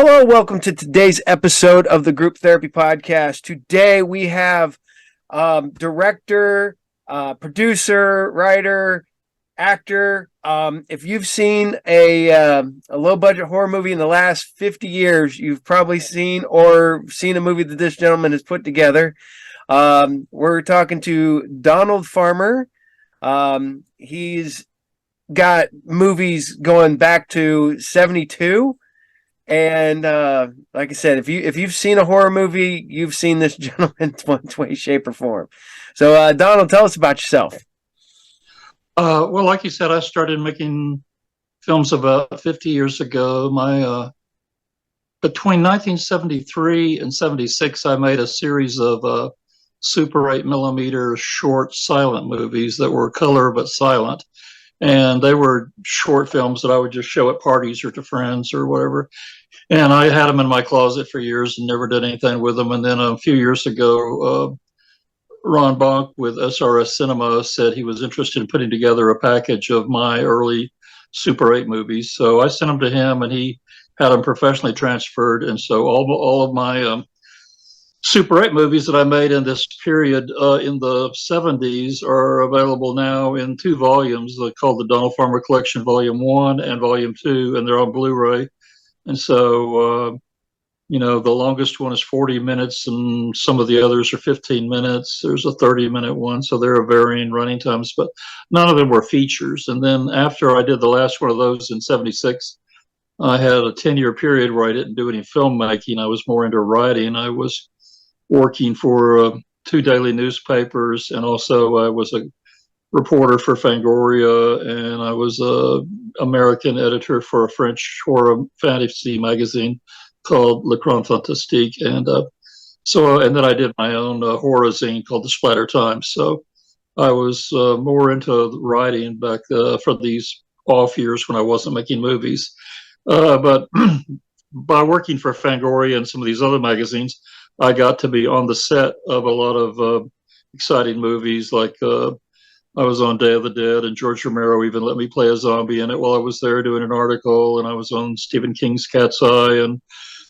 Hello, welcome to today's episode of the Group Therapy Podcast. Today we have director, producer, writer, actor. If you've seen a low budget horror movie in the last 50 years, you've probably seen a movie that this gentleman has put together. We're talking to Donald Farmer. He's got movies going back to 72. And like I said, if you've seen a horror movie, you've seen this gentleman in one way, shape, or form. So, Donald, tell us about yourself. Well, like you said, I started making films about 50 years ago. My Between 1973 and 76, I made a series of Super 8 millimeter short silent movies that were color but silent. And they were short films that I would just show at parties or to friends or whatever. And I had them in my closet for years and never did anything with them. And then a few years ago, Ron Bonk with SRS Cinema said he was interested in putting together a package of my early Super 8 movies. So I sent them to him and he had them professionally transferred. And so all of my Super 8 movies that I made in this period in the 70s are available now in two volumes called the Donald Farmer Collection Volume 1 and Volume 2, and they're on Blu-ray. And so, the longest one is 40 minutes and some of the others are 15 minutes. There's a 30-minute one, so there are varying running times, but none of them were features. And then after I did the last one of those in 76, I had a 10-year period where I didn't do any filmmaking. I was more into writing. I was working for two daily newspapers, and also I was a reporter for Fangoria, and I was a American editor for a French horror fantasy magazine called Le Grand Fantastique, and then I did my own horror zine called the Splatter Times. So I was more into writing back for these off years when I wasn't making movies. But by working for Fangoria and some of these other magazines, I got to be on the set of a lot of exciting movies, like I was on Day of the Dead, and George Romero even let me play a zombie in it while I was there doing an article. And I was on Stephen King's Cat's Eye and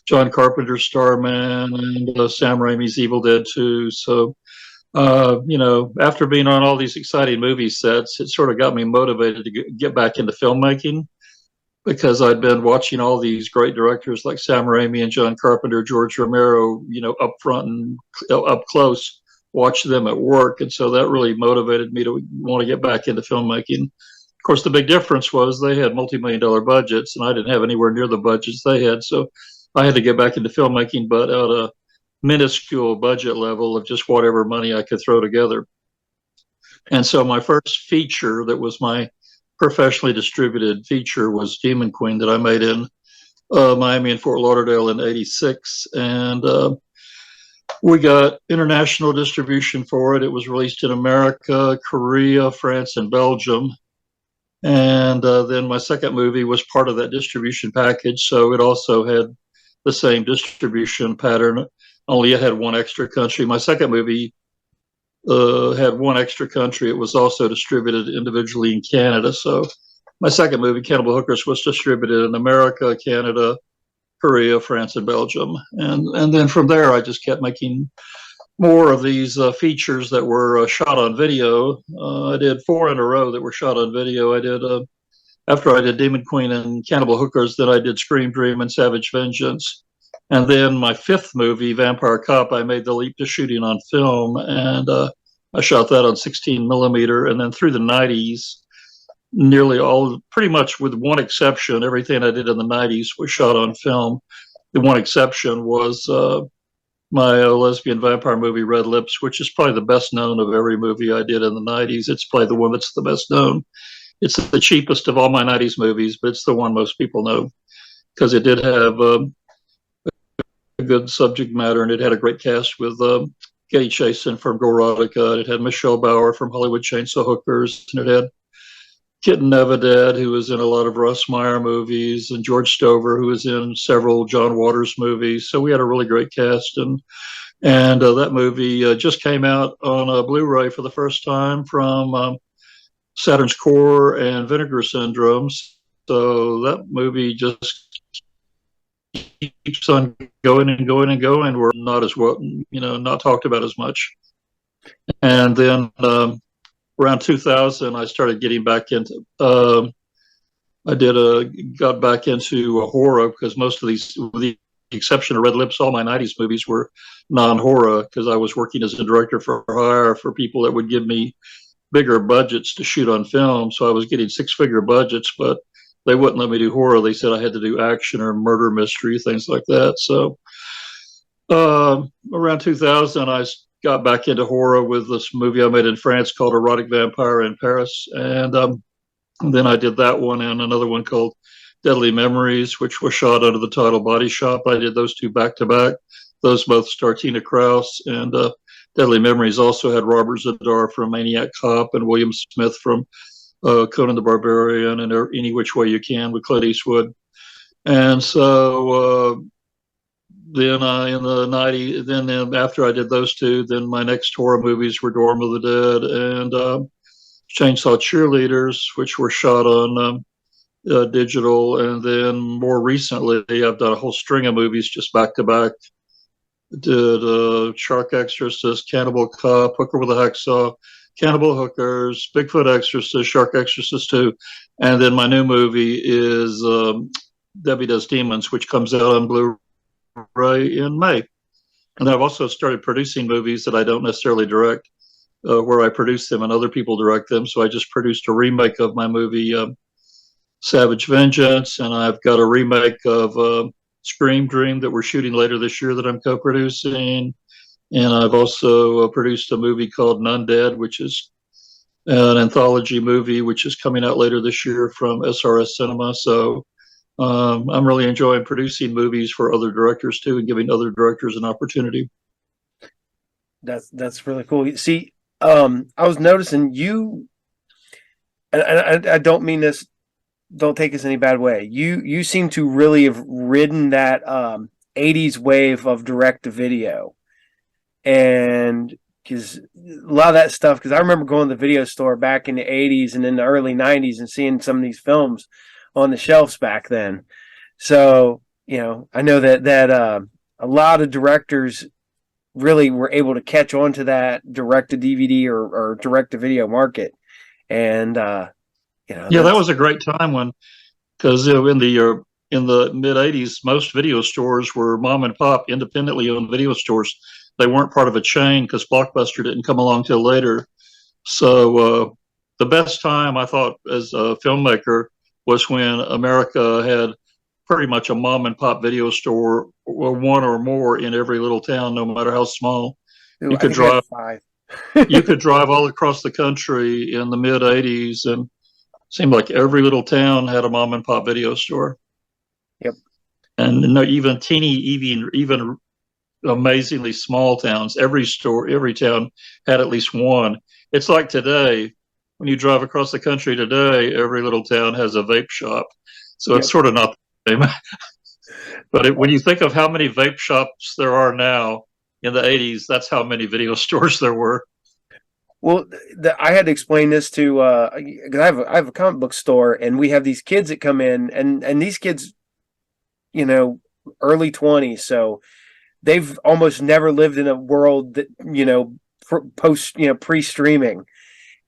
John Carpenter's Starman and Sam Raimi's Evil Dead 2. So, after being on all these exciting movie sets, it sort of got me motivated to get back into filmmaking, because I'd been watching all these great directors like Sam Raimi and John Carpenter, George Romero, up front and up close, watch them at work. And so that really motivated me to want to get back into filmmaking. Of course, the big difference was they had multi-million-dollar budgets, and I didn't have anywhere near the budgets they had. So I had to get back into filmmaking, but at a minuscule budget level of just whatever money I could throw together. And so my first feature that was my professionally distributed feature was Demon Queen, that I made in Miami and Fort Lauderdale in '86. And we got international distribution for it. It was released in America, Korea, France, and Belgium. And then my second movie was part of that distribution package. So it also had the same distribution pattern, only it had one extra country. My second movie had one extra country. It was also distributed individually in Canada. So my second movie, Cannibal Hookers, was distributed in America, Canada, Korea, France, and Belgium. And then from there, I just kept making more of these features that were shot on video. I did 4 in a row that were shot on video. I did, after I did Demon Queen and Cannibal Hookers, then I did Scream Dream and Savage Vengeance. And then my fifth movie, Vampire Cop, I made the leap to shooting on film, and I shot that on 16 millimeter. And then through the 90s, nearly all, pretty much with one exception, everything I did in the 90s was shot on film. The one exception was my lesbian vampire movie, Red Lips, which is probably the best known of every movie I did in the 90s. It's probably the one that's the best known. It's the cheapest of all my 90s movies, but it's the one most people know, because it did have a good subject matter, and it had a great cast with Katie Chason from Gorotica. It had Michelle Bauer from Hollywood Chainsaw Hookers, and it had Kitten Nevedad, who was in a lot of Russ Meyer movies, and George Stover, who was in several John Waters movies. So we had a really great cast, and that movie just came out on a Blu-ray for the first time from Saturn's Core and Vinegar Syndromes. So that movie just keeps on going and going and going. We're not as well, not talked about as much. And then around 2000, I started getting back into. Got back into horror because most of these, with the exception of Red Lips, all my '90s movies were non-horror because I was working as a director for hire for people that would give me bigger budgets to shoot on film. So I was getting six-figure budgets, but they wouldn't let me do horror. They said I had to do action or murder mystery, things like that. So around 2000, I got back into horror with this movie I made in France called Erotic Vampire in Paris. And then I did that one and another one called Deadly Memories, which was shot under the title Body Shop. I did those two back to back. Those both star Tina Krause, and Deadly Memories also had Robert Zadar from Maniac Cop and William Smith from Conan the Barbarian and Any Which Way You Can with Clint Eastwood. And so then in the 90s, then after I did those two, then my next horror movies were Dorm of the Dead and Chainsaw Cheerleaders, which were shot on digital. And then more recently, I've done a whole string of movies just back to back. Did Shark Exorcist, Cannibal Cop, Hooker with a Hacksaw, Cannibal Hookers, Bigfoot Exorcist, Shark Exorcist 2. And then my new movie is Debbie Does Demons, which comes out on Blu-ray in May. And I've also started producing movies that I don't necessarily direct, where I produce them and other people direct them. So I just produced a remake of my movie Savage Vengeance, and I've got a remake of Scream Dream that we're shooting later this year that I'm co-producing. And I've also produced a movie called None Dead, which is an anthology movie, which is coming out later this year from SRS Cinema. So I'm really enjoying producing movies for other directors too, and giving other directors an opportunity. That's really cool. See, I was noticing you, and I don't mean this, don't take this any bad way. You seem to really have ridden that 80s wave of direct to video. And because a lot of that stuff, because I remember going to the video store back in the 80s and in the early 90s and seeing some of these films on the shelves back then. So, I know that a lot of directors really were able to catch on to that direct to DVD or direct to video market. And, that was a great time when, because in the mid 80s, most video stores were mom and pop, independently owned video stores. They weren't part of a chain because Blockbuster didn't come along till later. So the best time I thought as a filmmaker was when America had pretty much a mom and pop video store, or one or more in every little town, no matter how small. You could drive. You could drive all across the country in the mid 80s, and it seemed like every little town had a mom and pop video store. Yep. And even even amazingly small towns, every town had at least one. It's like today, when you drive across the country today, every little town has a vape shop. So it's sort of not the same. But when you think of how many vape shops there are now in the 80s, that's how many video stores there were. Well, I had to explain this to because I have a comic book store, and we have these kids that come in, and these kids, early 20s, so they've almost never lived in a world that post pre-streaming.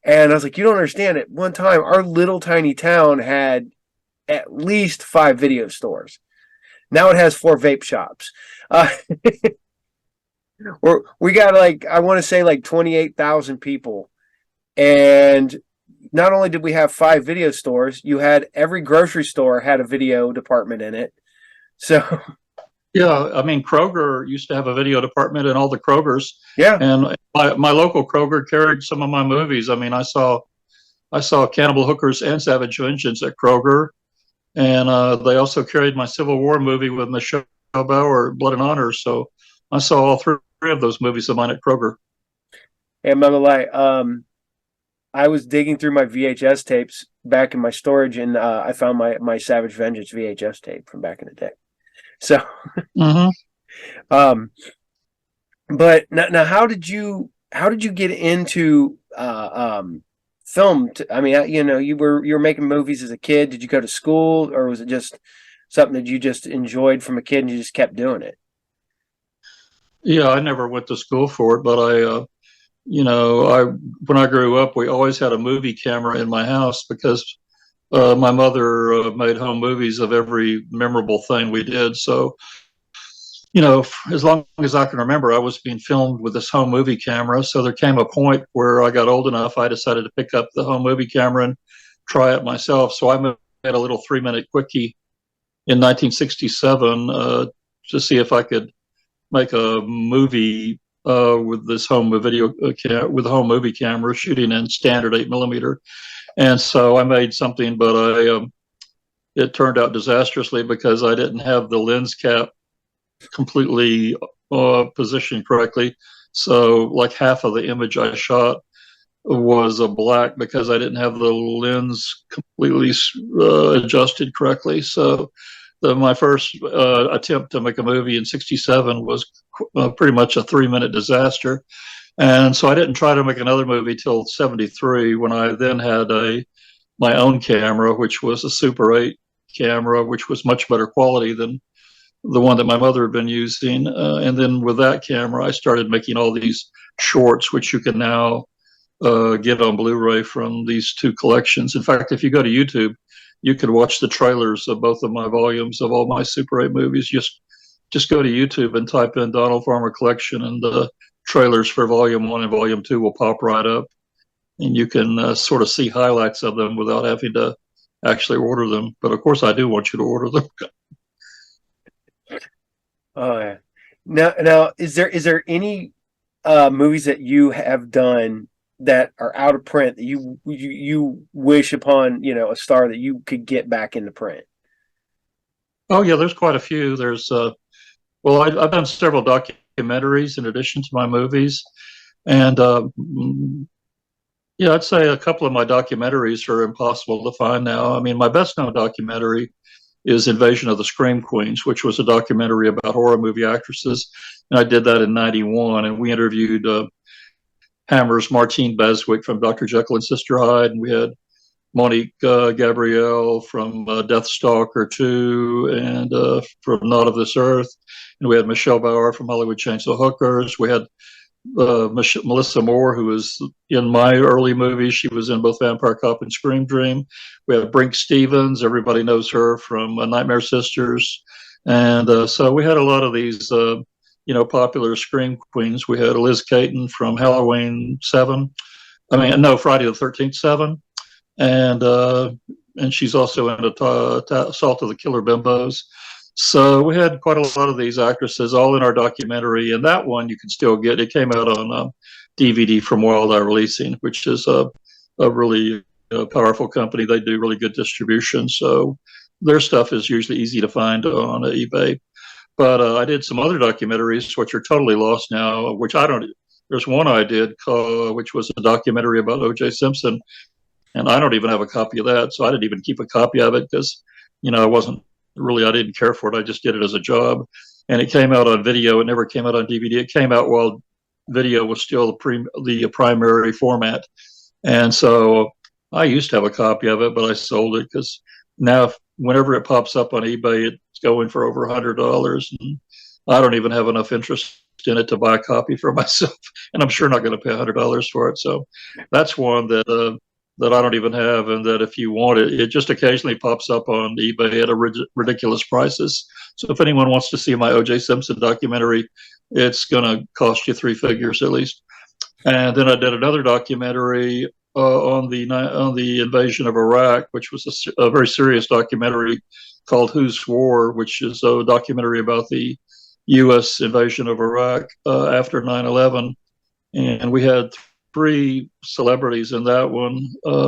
And I was like, you don't understand. At one time, our little tiny town had at least 5 video stores. Now it has 4 vape shops. We got I want to say 28,000 people. And not only did we have 5 video stores, you had every grocery store had a video department in it. So yeah, I mean, Kroger used to have a video department in all the Krogers. Yeah. And my local Kroger carried some of my movies. I mean, I saw Cannibal Hookers and Savage Vengeance at Kroger. And they also carried my Civil War movie with Michelle Bauer, Blood and Honor. So I saw all 3 of those movies of mine at Kroger. Hey, I'm not gonna lie. I was digging through my VHS tapes back in my storage, and I found my Savage Vengeance VHS tape from back in the day. So, but now, how did you get into film? I mean, you were making movies as a kid. Did you go to school, or was it just something that you just enjoyed from a kid and you just kept doing it? Yeah, I never went to school for it, but I when I grew up, we always had a movie camera in my house because my mother made home movies of every memorable thing we did. So, as long as I can remember, I was being filmed with this home movie camera. So there came a point where I got old enough, I decided to pick up the home movie camera and try it myself. So I made a little 3-minute quickie in 1967 to see if I could make a movie with this home video with a home movie camera shooting in standard 8 millimeter. And so I made something, but it turned out disastrously because I didn't have the lens cap completely positioned correctly. So like half of the image I shot was a black because I didn't have the lens completely adjusted correctly. So my first attempt to make a movie in '67 was pretty much a 3-minute disaster. And so I didn't try to make another movie till '73 when I then had my own camera, which was a Super 8 camera, which was much better quality than the one that my mother had been using. And then with that camera, I started making all these shorts, which you can now get on Blu-ray from these two collections. In fact, if you go to YouTube, you could watch the trailers of both of my volumes of all my Super 8 movies. Just go to YouTube and type in Donald Farmer Collection, and the trailers for Volume 1 and Volume 2 will pop right up. And you can sort of see highlights of them without having to actually order them. But of course, I do want you to order them. Oh yeah. Now, is there any movies that you have done that are out of print that you wish upon, a star that you could get back into print? Oh yeah, there's quite a few. I've done several documentaries in addition to my movies, and yeah, I'd say a couple of my documentaries are impossible to find now. I mean, my best known documentary is Invasion of the Scream Queens, which was a documentary about horror movie actresses, and I did that in '91, and we interviewed Hammer's Martine Beswick from Dr. Jekyll and Sister Hyde, and we had Monique Gabrielle from Deathstalker 2 and from Not of This Earth. And we had Michelle Bauer from Hollywood Chainsaw Hookers. We had Melissa Moore, who was in my early movies. She was in both Vampire Cop and Scream Dream. We had Brink Stevens. Everybody knows her from Nightmare Sisters. And so we had a lot of these, popular Scream Queens. We had Liz Caton from Halloween 7. Friday the 13th 7. And she's also in Assault of the Killer Bimbos. So we had quite a lot of these actresses all in our documentary, and that one you can still get. It came out on DVD from Wild Eye Releasing, which is a really powerful company. They do really good distribution, so their stuff is usually easy to find on eBay. But I did some other documentaries which are totally lost now, which I don't. There's one I did which was a documentary about O.J. Simpson, and I don't even have a copy of that, so I didn't even keep a copy of it because, I didn't care for it. I just did it as a job, and it came out on video. It never came out on DVD. It came out while video was still the primary format, and so I used to have a copy of it, but I sold it because now whenever it pops up on eBay, it's going for over $100, and I don't even have enough interest in it to buy a copy for myself, and I'm sure not going to pay $100 for it. So that's one that I don't even have, and that if you want it, it just occasionally pops up on eBay at ridiculous prices. So if anyone wants to see my O.J. Simpson documentary, it's going to cost you 3 figures at least. And then I did another documentary on the invasion of Iraq, which was a very serious documentary called Whose War, which is a documentary about the U.S. invasion of Iraq after 9/11. And we had 3 celebrities in that one.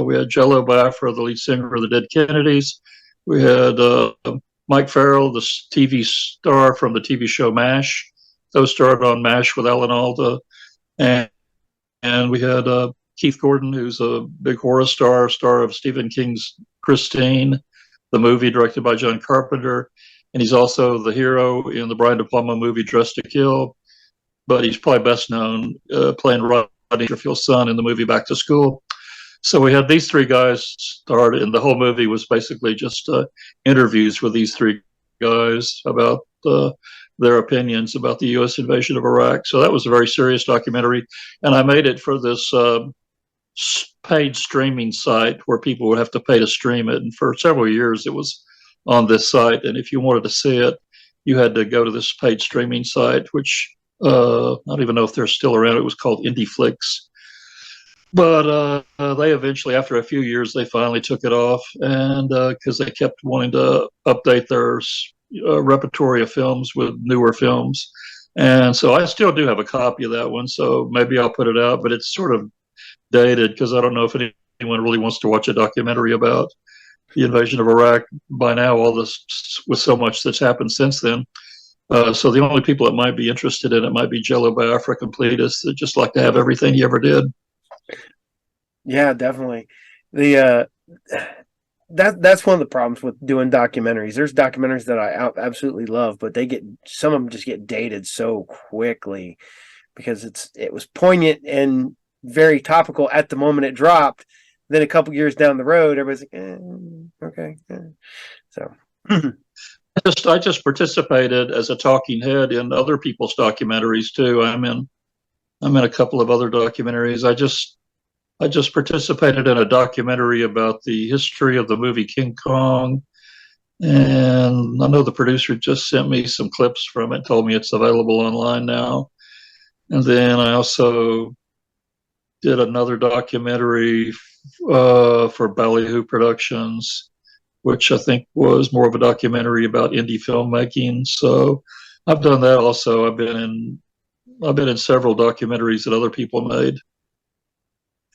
We had Jello Biafra, the lead singer of the Dead Kennedys. We had Mike Farrell, the TV star from the TV show MASH. Those starred on MASH with Alan Alda. And we had Keith Gordon, who's a big horror star of Stephen King's Christine, the movie directed by John Carpenter. And he's also the hero in the Brian De Palma movie Dressed to Kill. But he's probably best known playing Rodney Dangerfield's son in the movie Back to School. So we had these 3 guys starred, and the whole movie was basically just interviews with these 3 guys about their opinions about the U.S. invasion of Iraq. So that was a very serious documentary, and I made it for this paid streaming site where people would have to pay to stream it. And for several years, it was on this site, and if you wanted to see it, you had to go to this paid streaming site, which I don't even know if they're still around. It was called IndieFlix. But they eventually, after a few years, they finally took it off, and because they kept wanting to update their repertory of films with newer films. And so I still do have a copy of that one, so maybe I'll put it out, but it's sort of dated because I don't know if anyone really wants to watch a documentary about the invasion of Iraq by now, all this with so much that's happened since then. So the only people that might be interested in it might be Jello Biafra completists that just like to have everything he ever did. Yeah, definitely. The that's one of the problems with doing documentaries. There's documentaries that I absolutely love, but some of them just get dated so quickly because it was poignant and very topical at the moment it dropped. Then a couple years down the road, everybody's like, okay. So I just participated as a talking head in other people's documentaries too. I'm in a couple of other documentaries. I just participated in a documentary about the history of the movie King Kong. And I know the producer just sent me some clips from it, told me it's available online now. And then I also did another documentary for Ballyhoo Productions, which I think was more of a documentary about indie filmmaking. So I've done that also. I've been in several documentaries that other people made.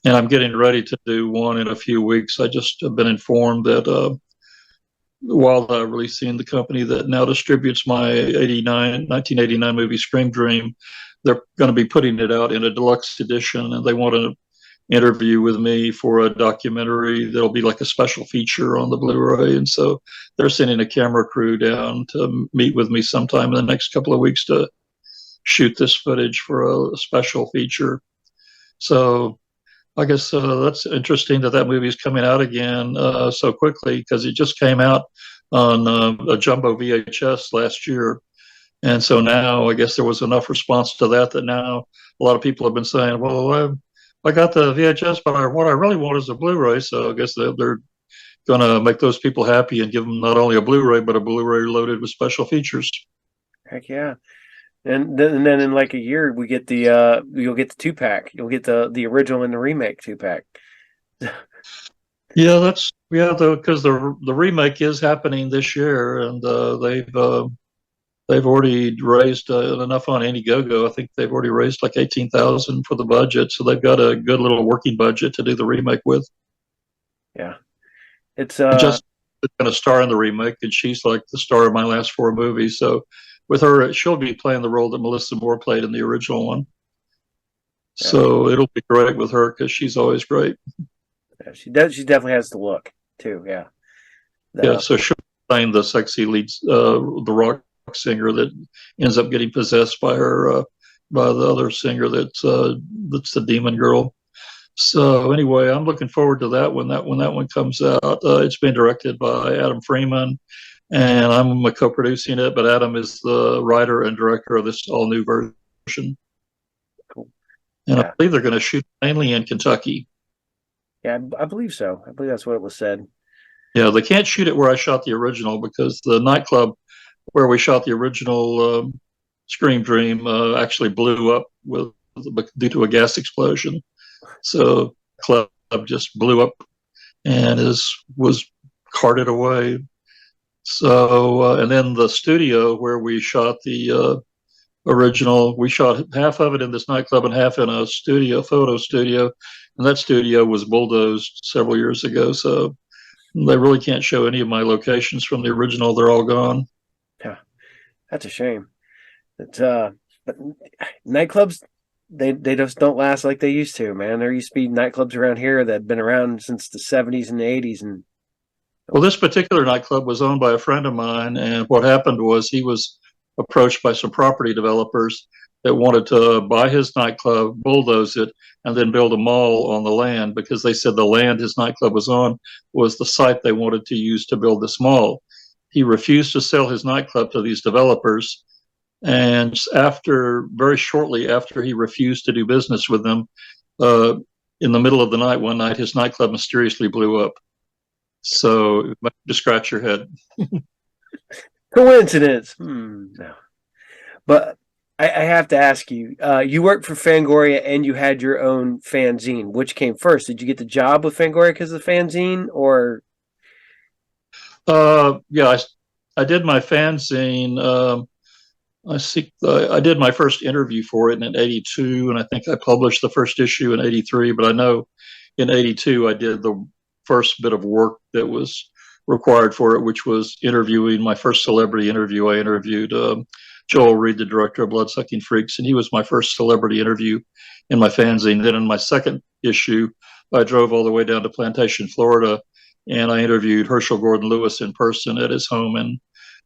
And I'm getting ready to do one in a few weeks. I just have been informed that Wildeye releasing, the company that now distributes my 1989 movie Scream Dream, they're going to be putting it out in a deluxe edition, and they want to interview with me for a documentary that'll be like a special feature on the Blu-ray. And so they're sending a camera crew down to meet with me sometime in the next couple of weeks to shoot this footage for a special feature. So I guess that's interesting that movie is coming out again so quickly, because it just came out on a jumbo VHS last year. And so now I guess there was enough response to that now a lot of people have been saying, well, I got the VHS, but what I really want is a Blu-ray. So I guess they're going to make those people happy and give them not only a Blu-ray, but a Blu-ray loaded with special features. Heck yeah. And then in like a year, we get you'll get the 2-pack. You'll get the original and the remake 2-pack. Yeah, because the remake is happening this year, and they've already raised enough on Indiegogo. I think they've already raised like $18,000 for the budget, so they've got a good little working budget to do the remake with. Yeah, it's just going to star in the remake, and she's like the star of my last 4 movies. So with her, she'll be playing the role that Melissa Moore played in the original one. Yeah. So it'll be great with her because she's always great. Yeah, she does. She definitely has the look too. Yeah. Yeah. So she'll be playing the sexy lead, the rock singer that ends up getting possessed by her, by the other singer that's the demon girl. So anyway, I'm looking forward to that when that one comes out. It's been directed by Adam Freeman, and I'm co-producing it, but Adam is the writer and director of this all new version. Cool. And yeah. I believe they're going to shoot mainly in Kentucky. Yeah, I believe so. I believe that's what it was said. Yeah, they can't shoot it where I shot the original because the nightclub where we shot the original Scream Dream actually blew up due to a gas explosion. So the club just blew up and was carted away. So and then the studio where we shot the original, we shot half of it in this nightclub and half in a photo studio, and that studio was bulldozed several years ago. So they really can't show any of my locations from the original. They're all gone. Yeah, that's a shame. But nightclubs, they just don't last like they used to, man. There used to be nightclubs around here that have been around since the 70s and the 80s. And well, this particular nightclub was owned by a friend of mine, and what happened was he was approached by some property developers that wanted to buy his nightclub, bulldoze it, and then build a mall on the land, because they said the land his nightclub was on was the site they wanted to use to build this mall. he refused to sell his nightclub to these developers. And very shortly after he refused to do business with them, in the middle of the night, one night, his nightclub mysteriously blew up. So just scratch your head. Coincidence. No. But I have to ask you, you worked for Fangoria and you had your own fanzine. Which came first? Did you get the job with Fangoria because of the fanzine, or? Yeah, I did my fanzine. I did my first interview for it in '82, and I think I published the first issue in '83. But I know in '82 I did the first bit of work that was required for it, which was interviewing my first celebrity interview. I interviewed Joel Reed, the director of Bloodsucking Freaks, and he was my first celebrity interview in my fanzine. Then in my second issue, I drove all the way down to Plantation, Florida, and I interviewed Herschel Gordon Lewis in person at his home in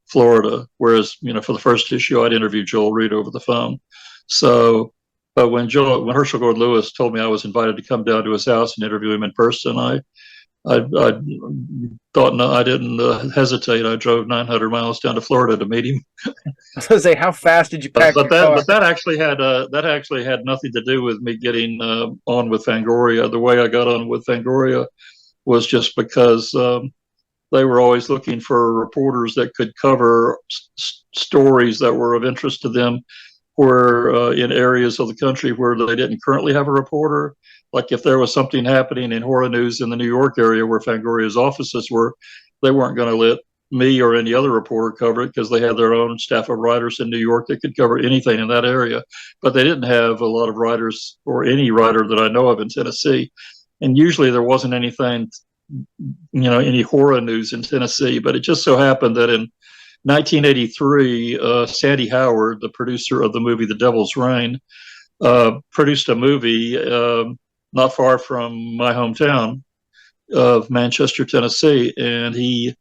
Florida. Whereas, for the first issue, I'd interviewed Joel Reed over the phone. So, but when Herschel Gordon Lewis told me I was invited to come down to his house and interview him in person, I thought, no, I didn't hesitate. I drove 900 miles down to Florida to meet him. I was going to say, how fast did you pack your car? But that actually had nothing to do with me getting on with Fangoria. The way I got on with Fangoria was just because they were always looking for reporters that could cover stories that were of interest to them, where in areas of the country where they didn't currently have a reporter. Like if there was something happening in horror news in the New York area where Fangoria's offices were, they weren't going to let me or any other reporter cover it because they had their own staff of writers in New York that could cover anything in that area. But they didn't have a lot of writers, or any writer that I know of, in Tennessee. And usually there wasn't anything, any horror news in Tennessee. But it just so happened that in 1983, Sandy Howard, the producer of the movie The Devil's Rain, produced a movie not far from my hometown of Manchester, Tennessee, and he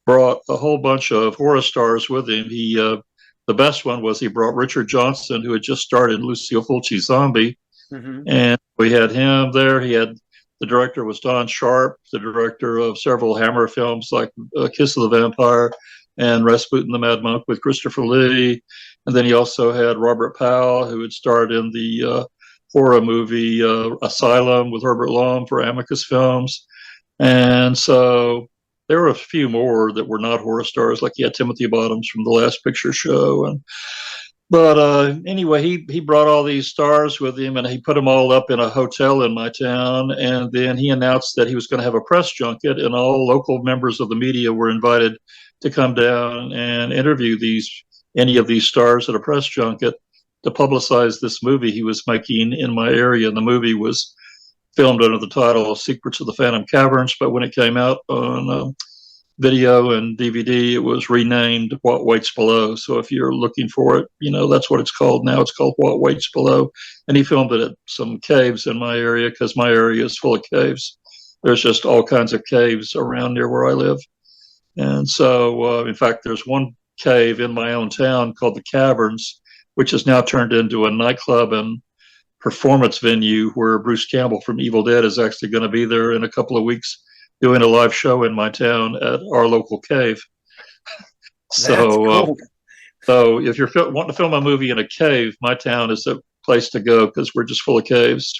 brought a whole bunch of horror stars with him. The best one was he brought Richard Johnson, who had just starred in Lucio Fulci's Zombie, and we had him there. The director was Don Sharp, the director of several Hammer films like Kiss of the Vampire and Rasputin the Mad Monk with Christopher Lee. And then he also had Robert Powell, who had starred in the horror movie Asylum with Herbert Lom for Amicus Films. And so there were a few more that were not horror stars, like he had Timothy Bottoms from The Last Picture Show. But anyway, he brought all these stars with him, and he put them all up in a hotel in my town. And then he announced that he was going to have a press junket, and all local members of the media were invited to come down and interview any of these stars at a press junket to publicize this movie he was making in my area. And the movie was filmed under the title Secrets of the Phantom Caverns, but when it came out on video and DVD, it was renamed What Waits Below. So if you're looking for it, that's what it's called now. It's called What Waits Below. And he filmed it at some caves in my area, because my area is full of caves. There's just all kinds of caves around near where I live. And so, in fact, there's one cave in my own town called the Caverns, which has now turned into a nightclub and performance venue where Bruce Campbell from Evil Dead is actually going to be there in a couple of weeks doing a live show in my town at our local cave. So if you're wanting to film a movie in a cave, my town is a place to go, because we're just full of caves.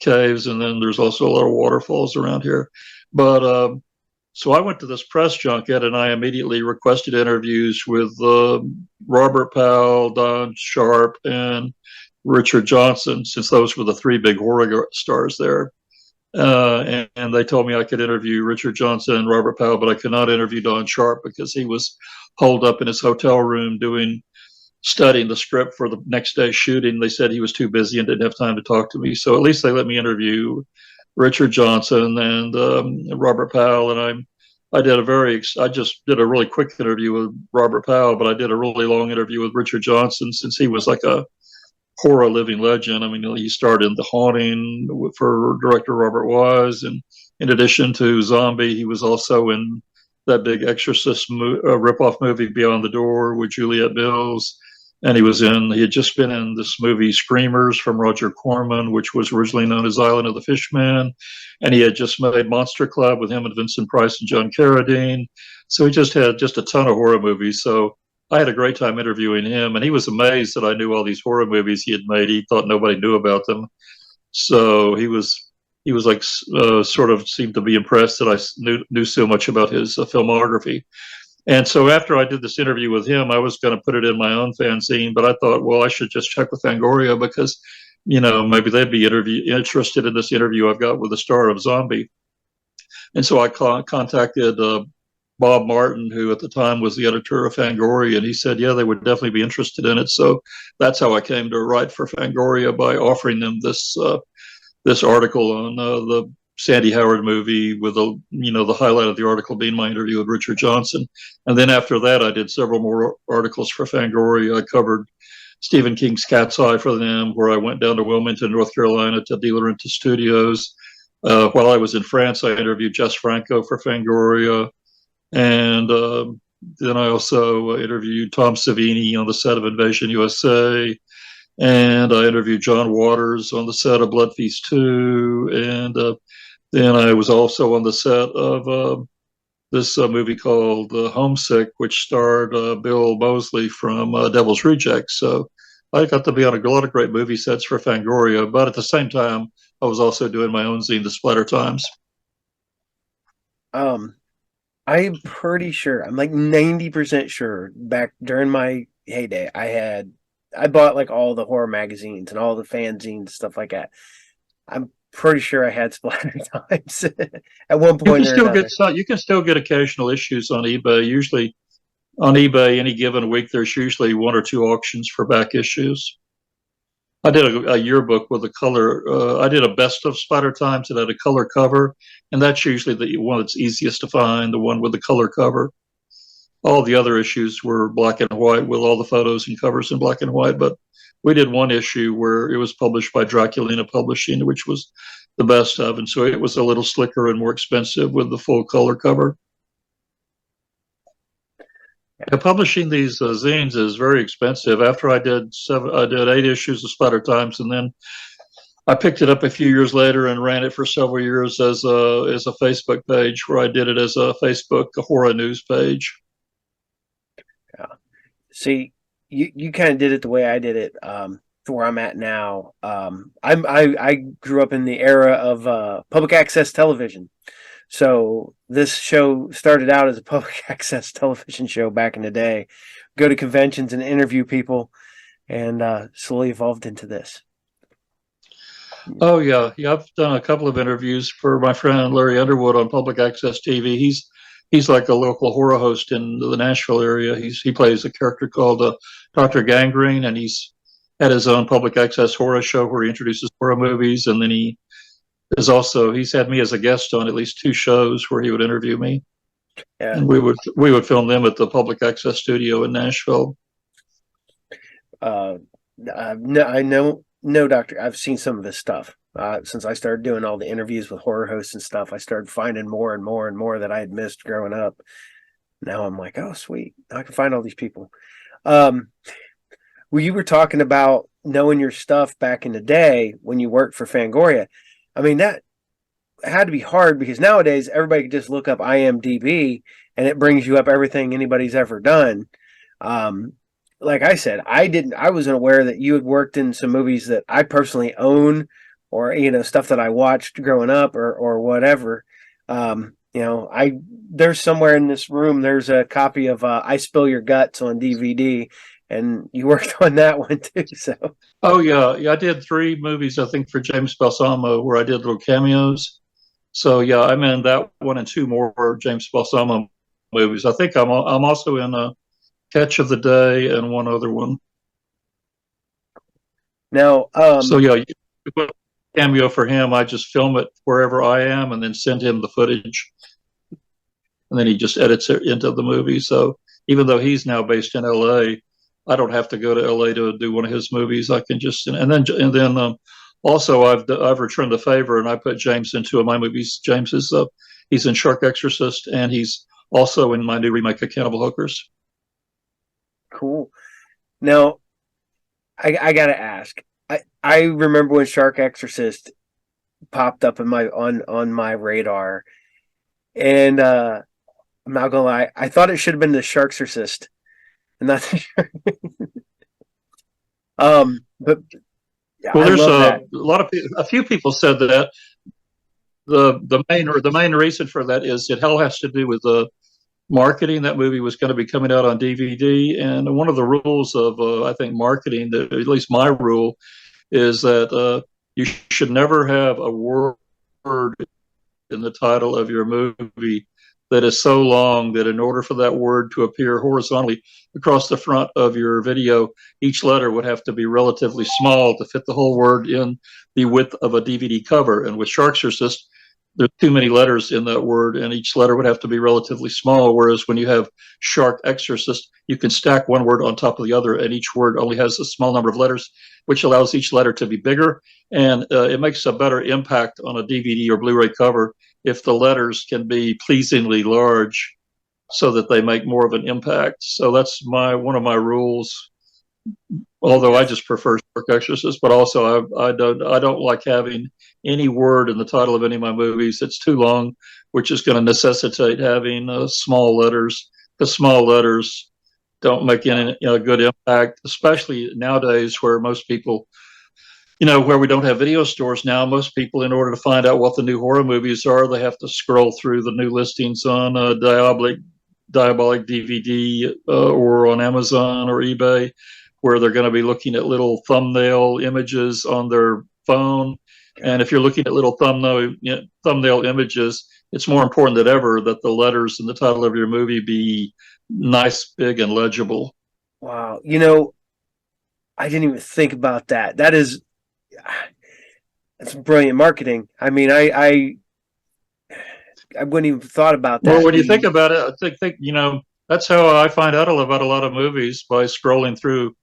And then there's also a lot of waterfalls around here. But so I went to this press junket, and I immediately requested interviews with Robert Powell, Don Sharp, and Richard Johnson, since those were the three big horror stars there. And they told me I could interview Richard Johnson and Robert Powell, but I could not interview Don Sharp because he was holed up in his hotel room studying the script for the next day's shooting. They said he was too busy and didn't have time to talk to me. So at least they let me interview Richard Johnson and Robert Powell. And I just did a really quick interview with Robert Powell, but I did a really long interview with Richard Johnson, since he was like a horror living legend. I mean, he starred in The Haunting for director Robert Wise, and in addition to Zombie, he was also in that big Exorcist ripoff movie Beyond the Door with Juliette Mills. and he had just been in this movie Screamers from Roger Corman, which was originally known as Island of the Fishmen, and he had just made Monster Club with him and Vincent Price and John Carradine. So he just had just a ton of horror movies. So I had a great time interviewing him, and he was amazed that I knew all these horror movies he had made. He thought nobody knew about them. So he was like sort of seemed to be impressed that I knew so much about his filmography. And so after I did this interview with him, I was going to put it in my own fanzine, but I thought, well, I should just check with Fangoria because, maybe they'd be interested in this interview I've got with the star of Zombie. And so I contacted Bob Martin, who at the time was the editor of Fangoria, and he said, yeah, they would definitely be interested in it. So that's how I came to write for Fangoria, by offering them this article on the Sandy Howard movie, with the highlight of the article being my interview with Richard Johnson. And then after that, I did several more articles for Fangoria. I covered Stephen King's Cat's Eye for them, where I went down to Wilmington, North Carolina to De Laurentiis Studios. While I was in France, I interviewed Jess Franco for Fangoria. And then I also interviewed Tom Savini on the set of Invasion USA. And I interviewed John Waters on the set of Blood Feast 2. And then I was also on the set of this movie called Homesick, which starred Bill Moseley from Devil's Rejects. So I got to be on a lot of great movie sets for Fangoria, but at the same time, I was also doing my own zine, The Splatter Times. I'm pretty sure, I'm like 90% sure, back during my heyday, I bought like all the horror magazines and all the fanzines and stuff like that. I'm pretty sure I had Splatter Times at one point or another. You can still get occasional issues on eBay. Usually on eBay, any given week, there's usually one or two auctions for back issues. I did a yearbook with a color. I did a best of Splatter Times that had a color cover, and that's usually the one that's easiest to find, the one with the color cover. All the other issues were black and white, with all the photos and covers in black and white, but we did one issue where it was published by Draculina Publishing, which was the best of, and so it was a little slicker and more expensive with the full color cover. Yeah, publishing these zines is very expensive. After I did 8 issues of Splatter Times, and then I picked it up a few years later and ran it for several years as a Facebook page, where I did it as a horror news page. Yeah. See, you kind of did it the way I did it, to where I'm at now. I grew up in the era of public access television. So this show started out as a public access television show back in the day. Go to conventions and interview people, and slowly evolved into this. Oh yeah, I've done a couple of interviews for my friend Larry Underwood on public access TV. He's like a local horror host in the Nashville area. He plays a character called Dr. Gangrene, and he's had his own public access horror show where he introduces horror movies, and then he's had me as a guest on at least 2 shows where he would interview me. Yeah. And we would film them at the public access studio in Nashville. No, Doctor. I've seen some of his stuff. Since I started doing all the interviews with horror hosts and stuff, I started finding more and more and more that I had missed growing up. Now I'm like, oh, sweet. I can find all these people. Well, you were talking about knowing your stuff back in the day when you worked for Fangoria. I mean, that had to be hard, because nowadays everybody can just look up IMDb and it brings you up everything anybody's ever done. Like I said, I wasn't aware that you had worked in some movies that I personally own, or, stuff that I watched growing up, or whatever. There's somewhere in this room, there's a copy of I Spill Your Guts on DVD, and you worked on that one too. So. Oh yeah, I did 3 movies, I think, for James Balsamo, where I did little cameos. So yeah, I'm in that one and 2 more James Balsamo movies. I think I'm also in Catch of the Day and one other one. Now, so yeah, you put a cameo for him. I just film it wherever I am and then send him the footage, and then he just edits it into the movie. So even though he's now based in LA, I don't have to go to LA to do one of his movies. I can just and then also I've returned the favor, and I put James in 2 of my movies. James is he's in Shark Exorcist, and he's also in my new remake of Cannibal Hookers. Cool. Now, I gotta ask. I remember when Shark Exorcist popped up in my on my radar, and I'm not gonna lie, I thought it should have been the Sharksercist, and not the Shark. But yeah, Well, I there's love that. a few people said that the main reason for that is it all has to do with the marketing. That movie was going to be coming out on DVD, and one of the rules of I think marketing, that at least my rule, is that you should never have a word in the title of your movie that is so long that in order for that word to appear horizontally across the front of your video, each letter would have to be relatively small to fit the whole word in the width of a DVD cover. And with Sharksercist, there's too many letters in that word, and each letter would have to be relatively small. Whereas when you have Shark Exorcist, you can stack one word on top of the other, and each word only has a small number of letters, which allows each letter to be bigger. And it makes a better impact on a DVD or Blu ray cover if the letters can be pleasingly large so that they make more of an impact. So that's one of my rules. Although I just prefer Shark Exorcist, but also I don't like having any word in the title of any of my movies that's too long, which is going to necessitate having small letters. The small letters don't make any good impact, especially nowadays where most people, where we don't have video stores now, most people, in order to find out what the new horror movies are, they have to scroll through the new listings on Diabolic DVD or on Amazon or eBay, where they're going to be looking at little thumbnail images on their phone. And if you're looking at little thumbnail images, it's more important than ever that the letters in the title of your movie be nice, big, and legible. Wow, I didn't even think about that. That's brilliant marketing. I mean, I wouldn't even thought about Well, that. when you think about it, I think that's how I find out about a lot of movies, by scrolling through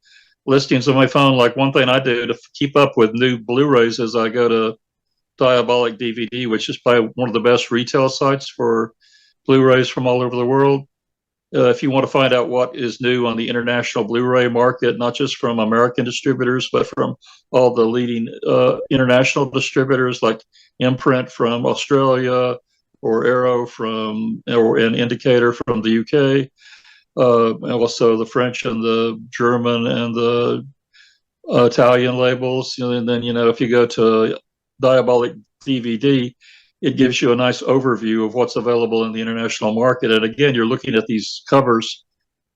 listings on my phone. Like, one thing I do to keep up with new Blu-rays is I go to Diabolic DVD, which is probably one of the best retail sites for Blu-rays from all over the world. If you want to find out what is new on the international Blu-ray market, not just from American distributors, but from all the leading international distributors like Imprint from Australia, or Arrow or an Indicator from the UK, and also the French and the German and the Italian labels. And then, if you go to Diabolic DVD, it gives you a nice overview of what's available in the international market. And again, you're looking at these covers,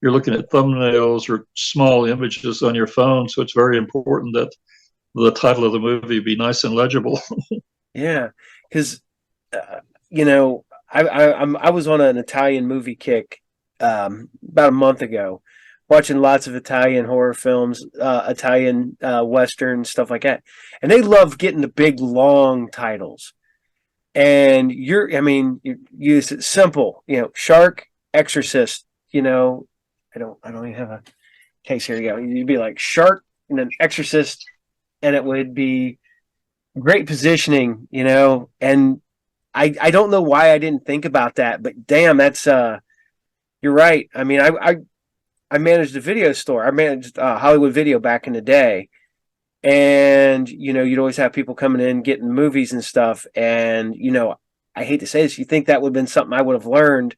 you're looking at thumbnails or small images on your phone. So it's very important that the title of the movie be nice and legible. Yeah, because I was on an Italian movie kick about a month ago, watching lots of Italian horror films, Italian Western stuff like that, and they love getting the big long titles. And you use it simple, Shark Exorcist. I don't even have a case here. You go, you'd be like Shark and then Exorcist, and it would be great positioning, and I don't know why I didn't think about that, but damn, that's you're right. I mean, I managed a video store. I managed Hollywood Video back in the day, and you'd always have people coming in getting movies and stuff. And I hate to say this, you think that would have been something I would have learned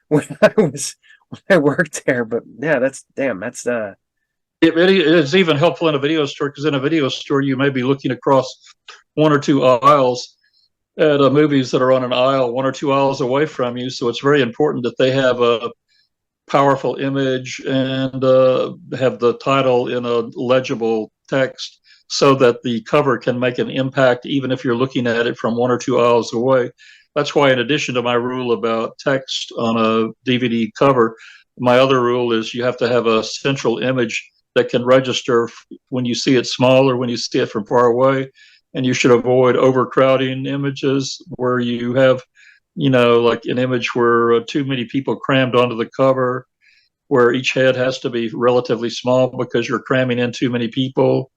when I worked there, but yeah, that's It is even helpful in a video store, because in a video store you may be looking across one or two aisles at movies that are on an aisle one or two aisles away from you. So it's very important that they have a powerful image and have the title in a legible text, so that the cover can make an impact even if you're looking at it from one or two aisles away. That's why, in addition to my rule about text on a DVD cover, my other rule is you have to have a central image that can register when you see it small or when you see it from far away. And you should avoid overcrowding images where you have, like an image where too many people crammed onto the cover, where each head has to be relatively small because you're cramming in too many people.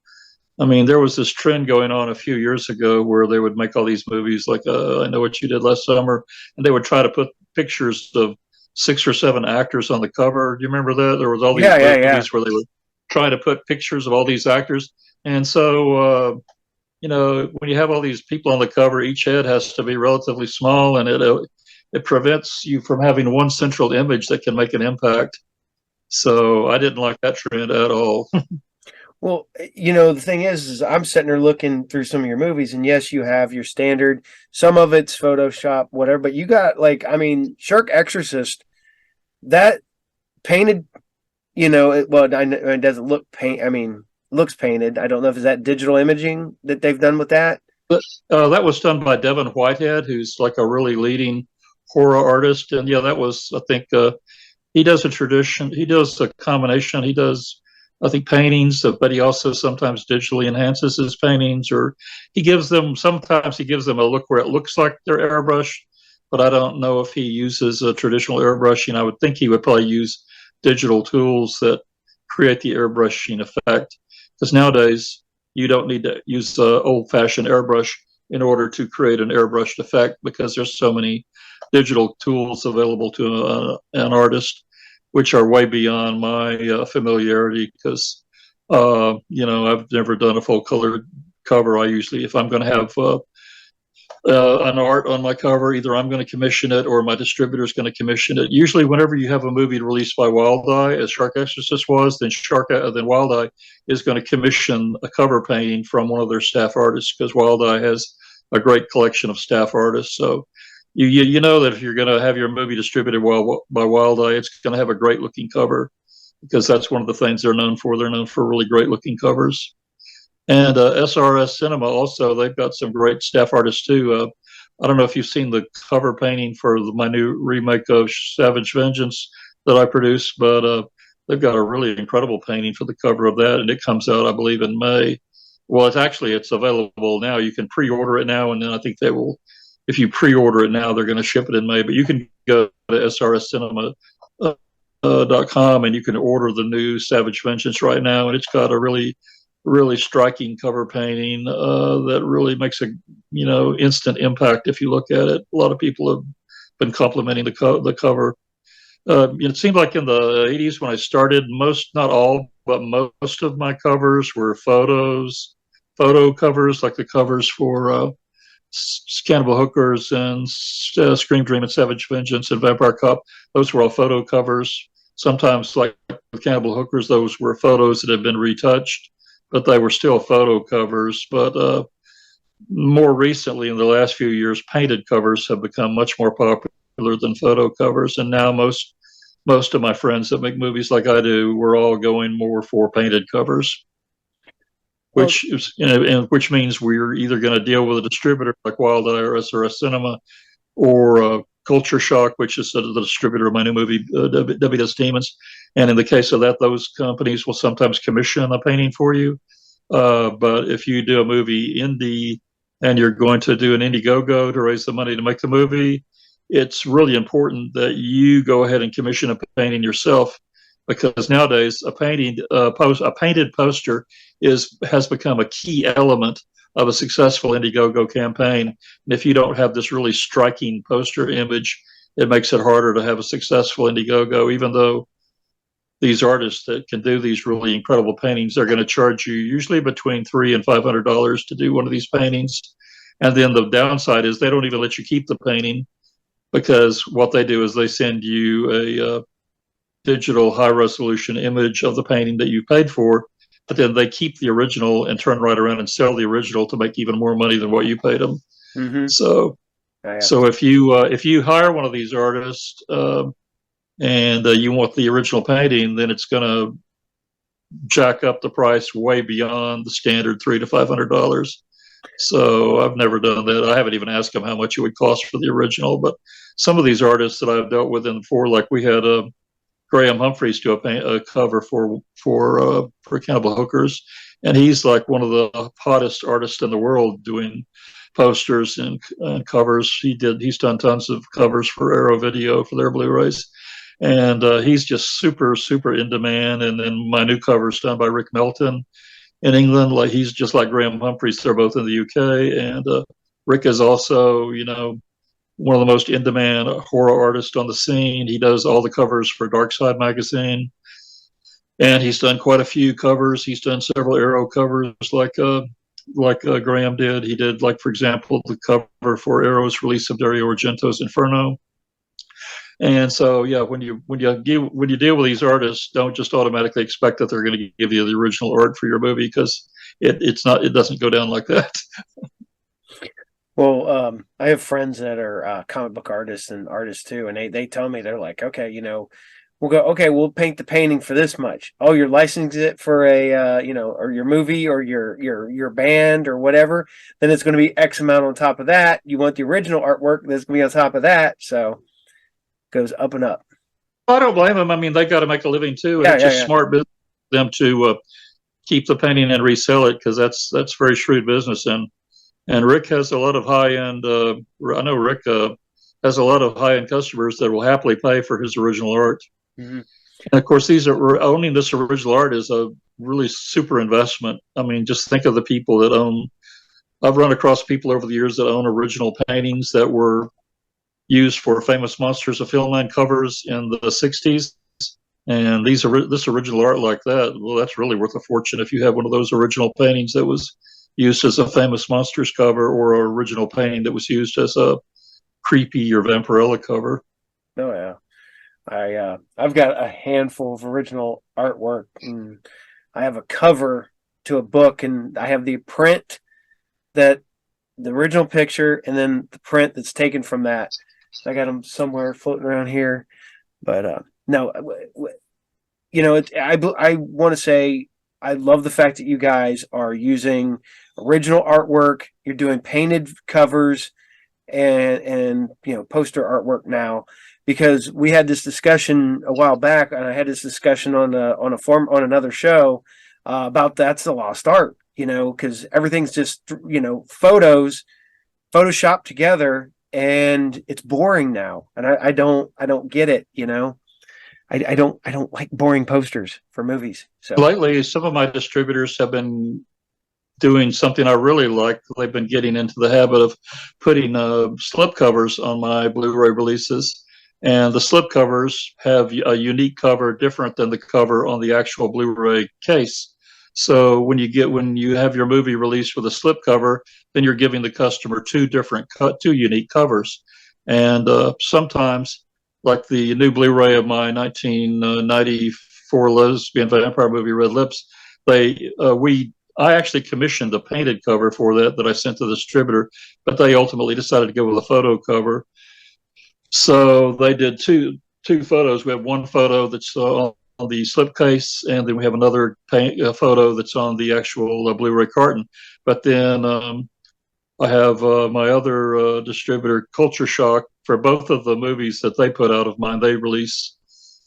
I mean, there was this trend going on a few years ago where they would make all these movies like I Know What You Did Last Summer, and they would try to put pictures of 6 or 7 actors on the cover. Do you remember that? There was all these movies where they would trying to put pictures of all these actors. And so, when you have all these people on the cover, each head has to be relatively small, and it prevents you from having one central image that can make an impact. So I didn't like that trend at all. Well, the thing is I'm sitting there looking through some of your movies, and yes, you have your standard. Some of it's Photoshop, whatever, but you got Shark Exorcist, that painted. It doesn't look paint. I mean, looks painted. I don't know if is that digital imaging that they've done with that. But that was done by Devin Whitehead, who's like a really leading horror artist. And yeah, that was, I think, he does a tradition. He does a combination. He does, I think, paintings, but he also sometimes digitally enhances his paintings, or sometimes he gives them a look where it looks like they're airbrushed, but I don't know if he uses a traditional airbrushing. I would think he would probably use digital tools that create the airbrushing effect. Because nowadays, you don't need to use the old-fashioned airbrush in order to create an airbrushed effect, because there's so many digital tools available to an artist, which are way beyond my familiarity. Because I've never done a full color cover. I usually, if I'm going to have an art on my cover, either I'm going to commission it or my distributor is going to commission it. Usually, whenever you have a movie released by Wild Eye, as Shark Exorcist was, then Wild Eye is going to commission a cover painting from one of their staff artists, because Wild Eye has a great collection of staff artists. So you know that if you're going to have your movie distributed by Wild Eye, it's going to have a great looking cover, because that's one of the things they're known for. They're known for really great looking covers. And SRS Cinema also, they've got some great staff artists too. I don't know if you've seen the cover painting for my new remake of Savage Vengeance that I produced, but they've got a really incredible painting for the cover of that, and it comes out, I believe, in May. Well, it's available now. You can pre-order it now, and then I think they will. If you pre-order it now, they're going to ship it in May. But you can go to srscinema.com and you can order the new Savage Vengeance right now, and it's got a really striking cover painting that really makes a instant impact if you look at it. A lot of people have been complimenting the cover. It seemed like in the 80s when I started, not all, but most of my covers were photo covers, like the covers for Cannibal Hookers and Scream Dream and Savage Vengeance and Vampire Cop. Those were all photo covers. Sometimes, like with Cannibal Hookers, those were photos that had been retouched, but they were still photo covers. But more recently, in the last few years, painted covers have become much more popular than photo covers. And now most of my friends that make movies like I do, we're all going more for painted covers, which means we're either going to deal with a distributor like Wild Eye or SRS Cinema, or Culture Shock, which is the distributor of my new movie, WS Demons. And in the case of that, those companies will sometimes commission a painting for you. But if you do a movie indie and you're going to do an Indiegogo to raise the money to make the movie, it's really important that you go ahead and commission a painting yourself, because nowadays a painted poster has become a key element of a successful Indiegogo campaign. And if you don't have this really striking poster image, it makes it harder to have a successful Indiegogo, even though these artists that can do these really incredible paintings, they're going to charge you usually between $300 and $500 to do one of these paintings. And then the downside is they don't even let you keep the painting, because what they do is they send you a digital high resolution image of the painting that you paid for, but then they keep the original and turn right around and sell the original to make even more money than what you paid them. Mm-hmm. So if you hire one of these artists and you want the original painting, then it's going to jack up the price way beyond the standard $300 to $500. So I've never done that. I haven't even asked them how much it would cost for the original. But some of these artists that I've dealt with before, like we had Graham Humphreys do a cover for Cannibal Hookers, and he's like one of the hottest artists in the world doing posters and covers. He's done tons of covers for Arrow Video for their Blu-rays, and he's just super in demand. And then my new cover is done by Rick Melton in England. Like, he's just like Graham Humphreys. They're both in the UK, and Rick is also one of the most in-demand horror artists on the scene. He does all the covers for Dark Side magazine. and he's done quite a few covers. He's done several Arrow covers, like Graham did. He did, like, for example, the cover for Arrow's release of Dario Argento's Inferno. And so, yeah, when you deal with these artists, don't just automatically expect that they're going to give you the original art for your movie, because it doesn't go down like that. Well, I have friends that are comic book artists and artists too, and they tell me, they're like, okay, we'll paint the painting for this much. Oh, you're licensing it for a or your movie or your band or whatever. Then it's going to be X amount on top of that. You want the original artwork that's going to be on top of that. So it goes up and up. I don't blame them. I mean, they got to make a living too, and it's just smart business for them to keep the painting and resell it, because that's very shrewd business. And Rick has a lot of high end. I know Rick has a lot of high end customers that will happily pay for his original art. Mm-hmm. And of course, owning this original art is a really super investment. I mean, just think of the people that own. I've run across people over the years that own original paintings that were used for Famous Monsters of Filmland covers in the 60s. And this original art like that, well, that's really worth a fortune if you have one of those original paintings that was used as a Famous Monsters cover, or an original painting that was used as a Creepy or Vampirella cover. Oh yeah, I've got a handful of original artwork, and I have a cover to a book, and I have the print, that the original picture, and then the print that's taken from that. I got them somewhere floating around here, but no, I want to say, I love the fact that you guys are using original artwork. You're doing painted covers and poster artwork now, because we had this discussion a while back, and I had this discussion on another show about that's the lost art, because everything's just photos photoshopped together, and it's boring now, and I don't get it. I don't like boring posters for movies. So lately, some of my distributors have been doing something I really like. They've been getting into the habit of putting slip covers on my Blu-ray releases, and the slip covers have a unique cover different than the cover on the actual Blu-ray case. So when you have your movie released with a slip cover, then you're giving the customer two unique covers. And sometimes, like the new Blu-ray of my 1994 lesbian vampire movie Red Lips, I actually commissioned a painted cover for that I sent to the distributor, but they ultimately decided to go with a photo cover. So they did two photos. We have one photo that's on the slipcase, and then we have another photo that's on the actual Blu-ray carton. But then I have my other distributor, Culture Shock, for both of the movies that they put out of mine. They release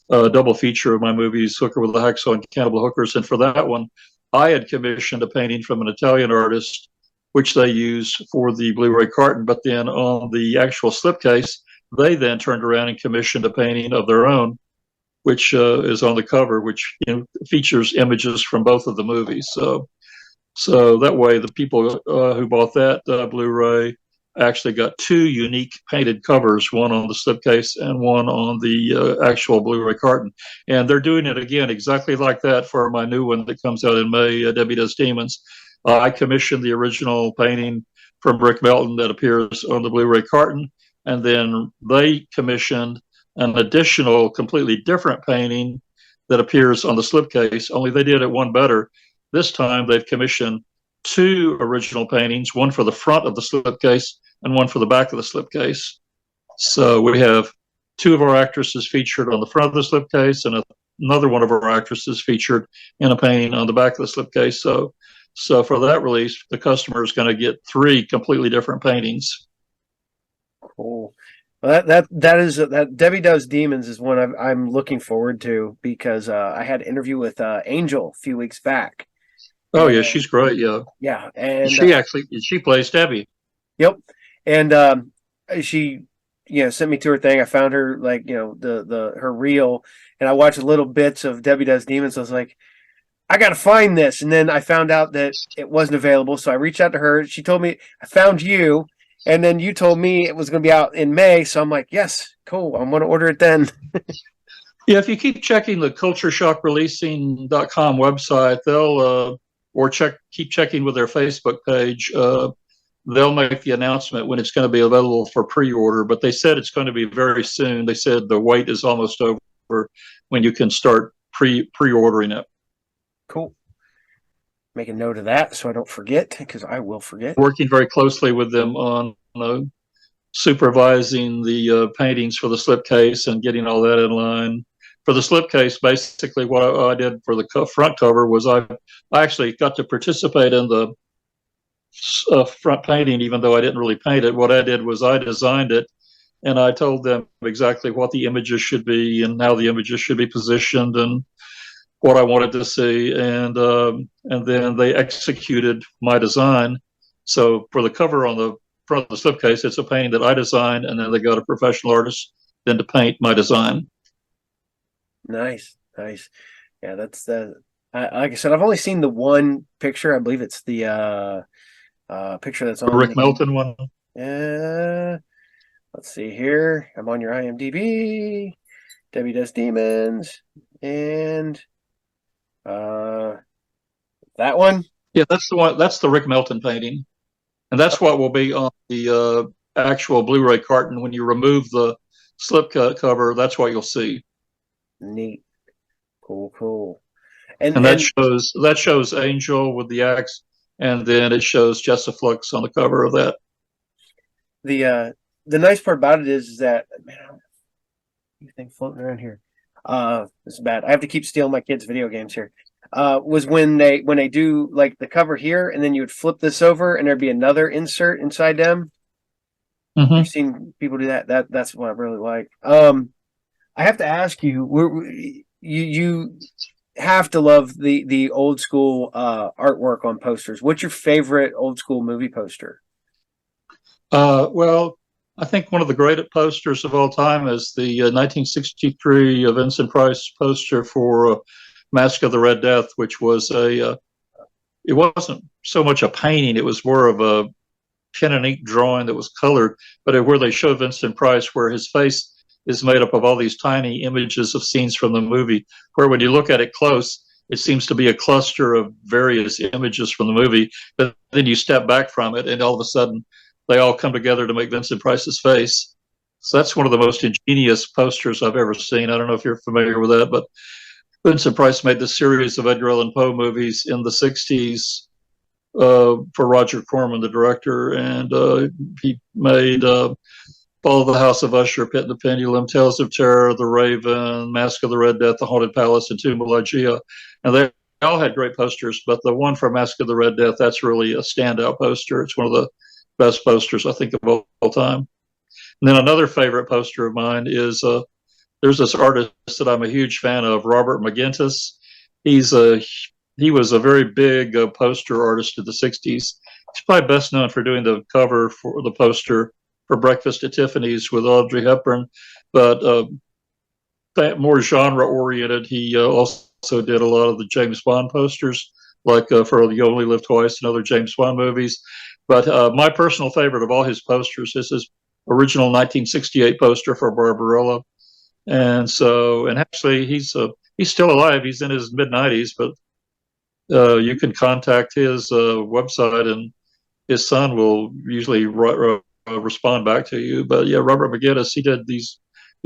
a double feature of my movies, Hooker with a Hacksaw and Cannibal Hookers. And for that one, I had commissioned a painting from an Italian artist, which they used for the Blu-ray carton. But then on the actual slipcase, they then turned around and commissioned a painting of their own, which is on the cover, which features images from both of the movies. So that way, the people who bought that Blu-ray actually got two unique painted covers, one on the slipcase and one on the actual Blu-ray carton. And they're doing it again exactly like that for my new one that comes out in May, Debbie Does Demons. I commissioned the original painting from Rick Melton that appears on the Blu-ray carton, and then they commissioned an additional, completely different painting that appears on the slipcase, only they did it one better. This time they've commissioned two original paintings, one for the front of the slipcase and one for the back of the slipcase. So we have two of our actresses featured on the front of the slipcase, and another one of our actresses featured in a painting on the back of the slipcase. So for that release, the customer is going to get three completely different paintings. Cool. Well, that Debbie Does Demons is one I'm looking forward to, because I had an interview with Angel a few weeks back. Oh yeah, she's great. Yeah, yeah, and she plays Debbie. Yep, and she sent me to her thing. I found her her reel, and I watched little bits of Debbie Does Demons. I was like, I got to find this, and then I found out that it wasn't available. So I reached out to her. She told me I found you. And then you told me it was going to be out in May. So I'm like, yes, cool. I'm going to order it then. Yeah, if you keep checking the cultureshock.releasing.com website, they'll or keep checking with their Facebook page. They'll make the announcement when it's going to be available for pre-order. But they said it's going to be very soon. They said the wait is almost over when you can start pre-ordering it. Cool. Make a note of that so I don't forget, because I will forget. Working very closely with them on supervising the paintings for the slipcase and getting all that in line. For the slipcase, basically what I did for the front cover was I actually got to participate in the front painting, even though I didn't really paint it. What I did was I designed it, and I told them exactly what the images should be and how the images should be positioned and what I wanted to see, and then they executed my design. So for the cover on the front of the slipcase, it's a painting that I designed, and then they got a professional artist then to paint my design. Nice. Yeah, that's like I said, I've only seen the one picture. I believe it's the picture that's on Rick Melton one. Let's see here. I'm on your IMDb. Debbie Does Demons, and that one. Yeah, that's the one. That's the Rick Melton painting, and that's what will be on the actual Blu-ray carton. When you remove the slip cover, that's what you'll see. Neat. Cool. And that shows Angel with the axe, and then it shows Jessiflux on the cover of that. The nice part about it is that, man, anything floating around here. This is bad. I have to keep stealing my kids' video games here. Was when they do like the cover here, and then you would flip this over, and there'd be another insert inside them. Mm-hmm. I've seen people do that. That's what I really like. I have to ask you, you have to love the old school artwork on posters. What's your favorite old school movie poster? Well, I think one of the great posters of all time is the 1963 Vincent Price poster for Mask of the Red Death, which was it wasn't so much a painting, it was more of a pen and ink drawing that was colored, but where they show Vincent Price, where his face is made up of all these tiny images of scenes from the movie, where when you look at it close, it seems to be a cluster of various images from the movie, but then you step back from it and all of a sudden they all come together to make Vincent Price's face. So that's one of the most ingenious posters I've ever seen. I don't know if you're familiar with that, but Vincent Price made this series of Edgar Allan Poe movies in the 60s for Roger Corman, the director, and he made Fall of the House of Usher, Pit and the Pendulum, Tales of Terror, The Raven, Mask of the Red Death, The Haunted Palace, and Tomb of Ligeia. And they all had great posters, but the one for Mask of the Red Death, that's really a standout poster. It's one of the best posters, I think, of all time. And then another favorite poster of mine is there's this artist that I'm a huge fan of, Robert McGintis. He was a very big poster artist of the 60s. He's probably best known for doing the cover for the poster for Breakfast at Tiffany's with Audrey Hepburn, but more genre-oriented. He also did a lot of the James Bond posters, like for You Only Live Twice and other James Bond movies. But my personal favorite of all his posters is his original 1968 poster for Barbarella. And actually he's still alive. He's in his mid-90s, but you can contact his website, and his son will usually respond back to you. But yeah, Robert McGinnis, he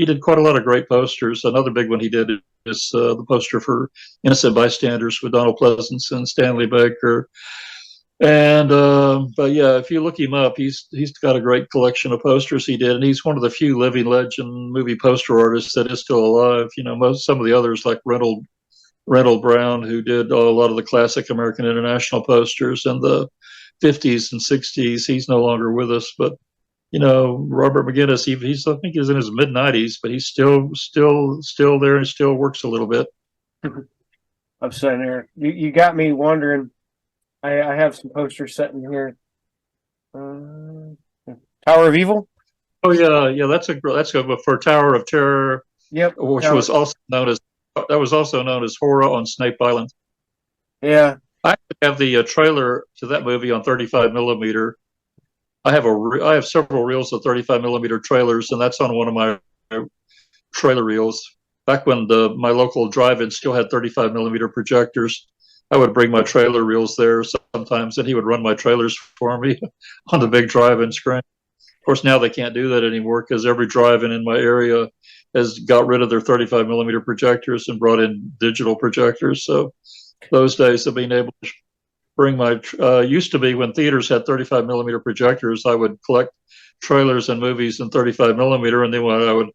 did quite a lot of great posters. Another big one he did is the poster for Innocent Bystanders with Donald Pleasence and Stanley Baker. And but yeah, if you look him up, he's got a great collection of posters he did, and he's one of the few living legend movie poster artists that is still alive. You know, some of the others like Reynold Brown, who did a lot of the classic American International posters in the 50s and 60s. He's no longer with us, but you know, Robert McGinnis, he's I think he's in his mid-90s, but he's still there and still works a little bit. I'm sitting there. You got me wondering. I have some posters sitting here. Tower of Evil. Oh yeah, that's for Tower of Terror. Yep, which was also known as Horror on Snape Island. Yeah, I have the trailer to that movie on 35 millimeter. I have several reels of 35 millimeter trailers, and that's on one of my trailer reels. back when my local drive-in still had 35 millimeter projectors, I would bring my trailer reels there sometimes, and he would run my trailers for me on the big drive-in screen. Of course, now they can't do that anymore because every drive-in in my area has got rid of their 35 millimeter projectors and brought in digital projectors. So those days of being able to bring my used to be when theaters had 35 millimeter projectors, I would collect trailers and movies in 35 millimeter, and then when I would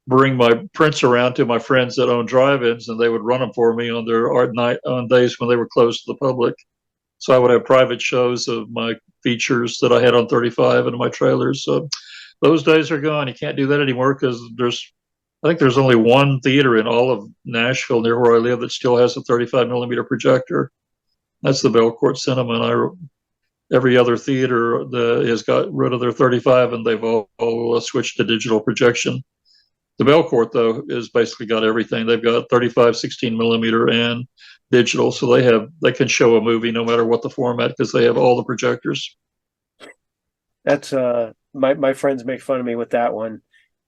bring my prints around to my friends that own drive-ins, and they would run them for me on their art night on days when they were closed to the public. So I would have private shows of my features that I had on 35 and my trailers. So those days are gone. You can't do that anymore because I think there's only one theater in all of Nashville near where I live that still has a 35 millimeter projector. That's the Belcourt Cinema. And every other theater has got rid of their 35, and they've all switched to digital projection. The Belcourt, though, has basically got everything. They've got 35, 16 millimeter, and digital, so they can show a movie no matter what the format because they have all the projectors. That's my friends make fun of me with that one.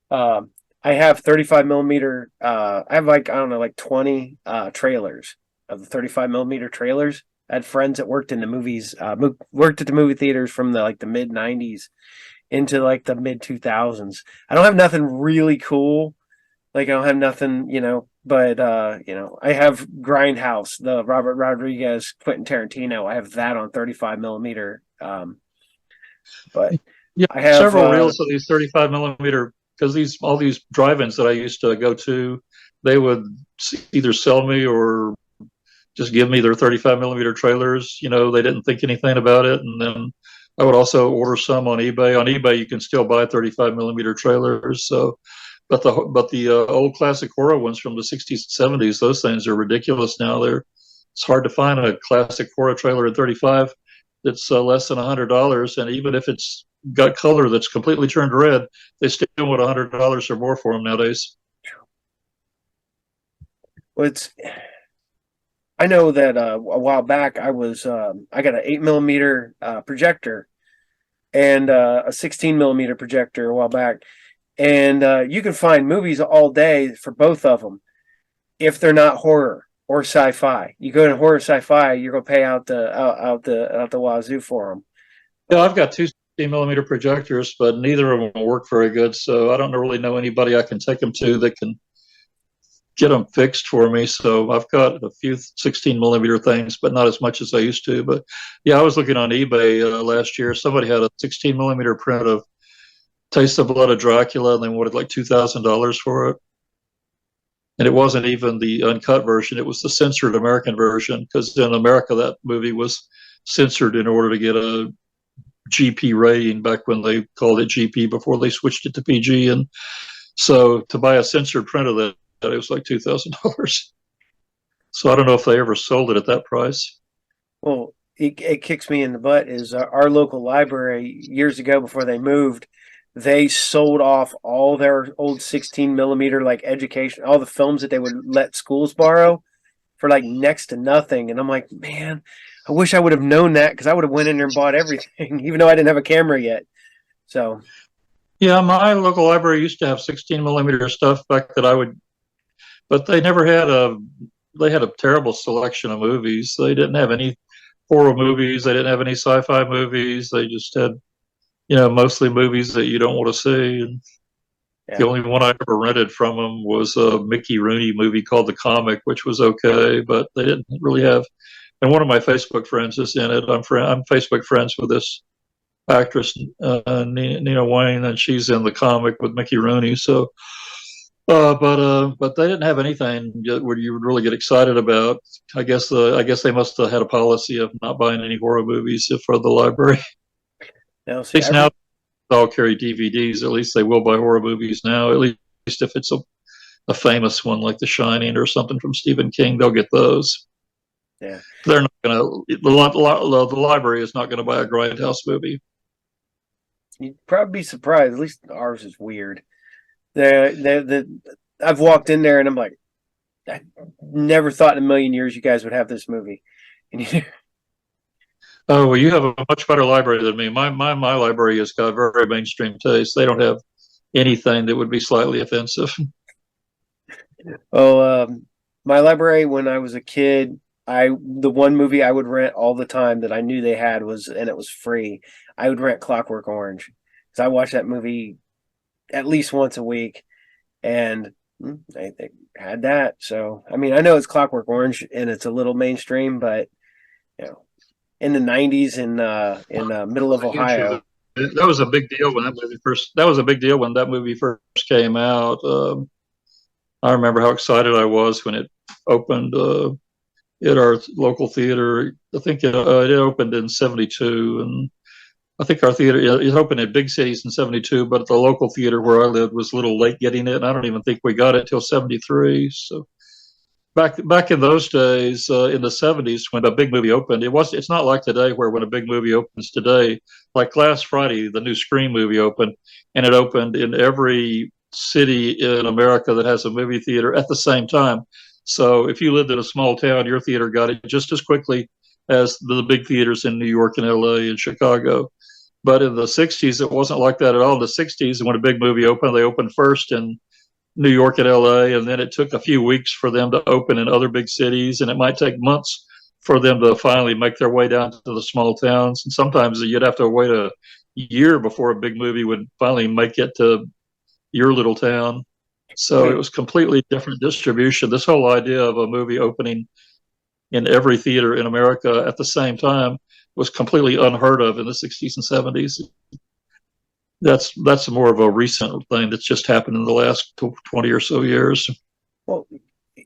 I have 35 millimeter. I have like I don't know, like 20 trailers of the 35 millimeter trailers. I had friends that worked in the movies, worked at the movie theaters from the mid 90s into like the mid 2000s. I don't have nothing really cool. Like I don't have nothing, but I have Grindhouse, the Robert Rodriguez, Quentin Tarantino. I have that on 35 millimeter. But Yeah, I have several reels of these 35 millimeter because all these drive-ins that I used to go to, they would either sell me or just give me their 35 millimeter trailers. They didn't think anything about it, and then I would also order some on eBay. On eBay, you can still buy 35 millimeter trailers. So, but the old classic horror ones from the 60s and 70s, those things are ridiculous now. It's hard to find a classic horror trailer at 35 that's less than $100, and even if it's got color that's completely turned red, they still want $100 or more for them nowadays. Well, I know that a while back I got an 8 millimeter projector and a 16 millimeter projector a while back, and you can find movies all day for both of them if they're not horror or sci-fi. You go to horror sci-fi, you're gonna pay out the wazoo for them. Yeah, I've got two 16 millimeter projectors, but neither of them work very good. So I don't really know anybody I can take them to that can get them fixed for me. So I've got a few 16 millimeter things, but not as much as I used to. But yeah, I was looking on eBay last year. Somebody had a 16 millimeter print of Taste the Blood of Dracula, and they wanted like $2,000 for it. And it wasn't even the uncut version; it was the censored American version, because in America that movie was censored in order to get a GP rating back when they called it GP before they switched it to PG. And so to buy a censored print of that, it was like $2,000. So I don't know if they ever sold it at that price. Well, it kicks me in the butt is our local library years ago before they moved. They sold off all their old 16 millimeter like education, all the films that they would let schools borrow for like next to nothing. And I'm like, man, I wish I would have known that because I would have went in there and bought everything, even though I didn't have a camera yet. So Yeah, my local library used to have 16 millimeter stuff back that I would, but they never had they had a terrible selection of movies. They didn't have any horror movies. They didn't have any sci-fi movies. They just had, mostly movies that you don't want to see. And yeah. the only one I ever rented from them was a Mickey Rooney movie called The Comic, which was okay, but they didn't really have. And one of my Facebook friends is in it. I'm Facebook friends with this actress, Nina Wayne, and she's in The Comic with Mickey Rooney. So, but they didn't have anything where you would really get excited about. I guess they must have had a policy of not buying any horror movies for the library. Now, see, Now they all carry DVDs. At least they will buy horror movies now. At least if it's a famous one like The Shining or something from Stephen King, they'll get those. Yeah, they're not going to. The library is not going to buy a Grindhouse movie. you'd probably be surprised. At least ours is weird. I've walked in there and I'm like, I never thought in a million years you guys would have this movie. And Oh, well, you have a much better library than me. My library has got very mainstream taste. They don't have anything that would be slightly offensive. Oh, my library when I was a kid, the one movie I would rent all the time that I knew they had was, and it was free. I would rent Clockwork Orange because I watched that movie at least once a week, and they had that. So I mean, I know it's Clockwork Orange and it's a little mainstream, but you know, in the '90s in middle of Huge Ohio. event. That was a big deal when that movie first. That was a big deal when that movie first came out. I remember how excited I was when it opened at our local theater. I think it opened in '72, and I think our theater it opened in big cities in '72, but the local theater where I lived was a little late getting it. And I don't even think we got it till '73. So back in those days, in the '70s, when a big movie opened, it's not like today where when a big movie opens today, like last Friday, the new Scream movie opened, and it opened in every city in America that has a movie theater at the same time. So if you lived in a small town, your theater got it just as quickly as the big theaters in New York and LA and Chicago. But in the '60s, it wasn't like that at all. In the '60s, when a big movie opened, they opened first in New York and LA, and then it took a few weeks for them to open in other big cities, and it might take months for them to finally make their way down to the small towns. And sometimes you'd have to wait a year before a big movie would finally make it to your little town. So it Wait, was completely different distribution. This whole idea of a movie opening in every theater in America at the same time was completely unheard of in the '60s and '70s. That's more of a recent thing that's just happened in the last 20 or so years. well,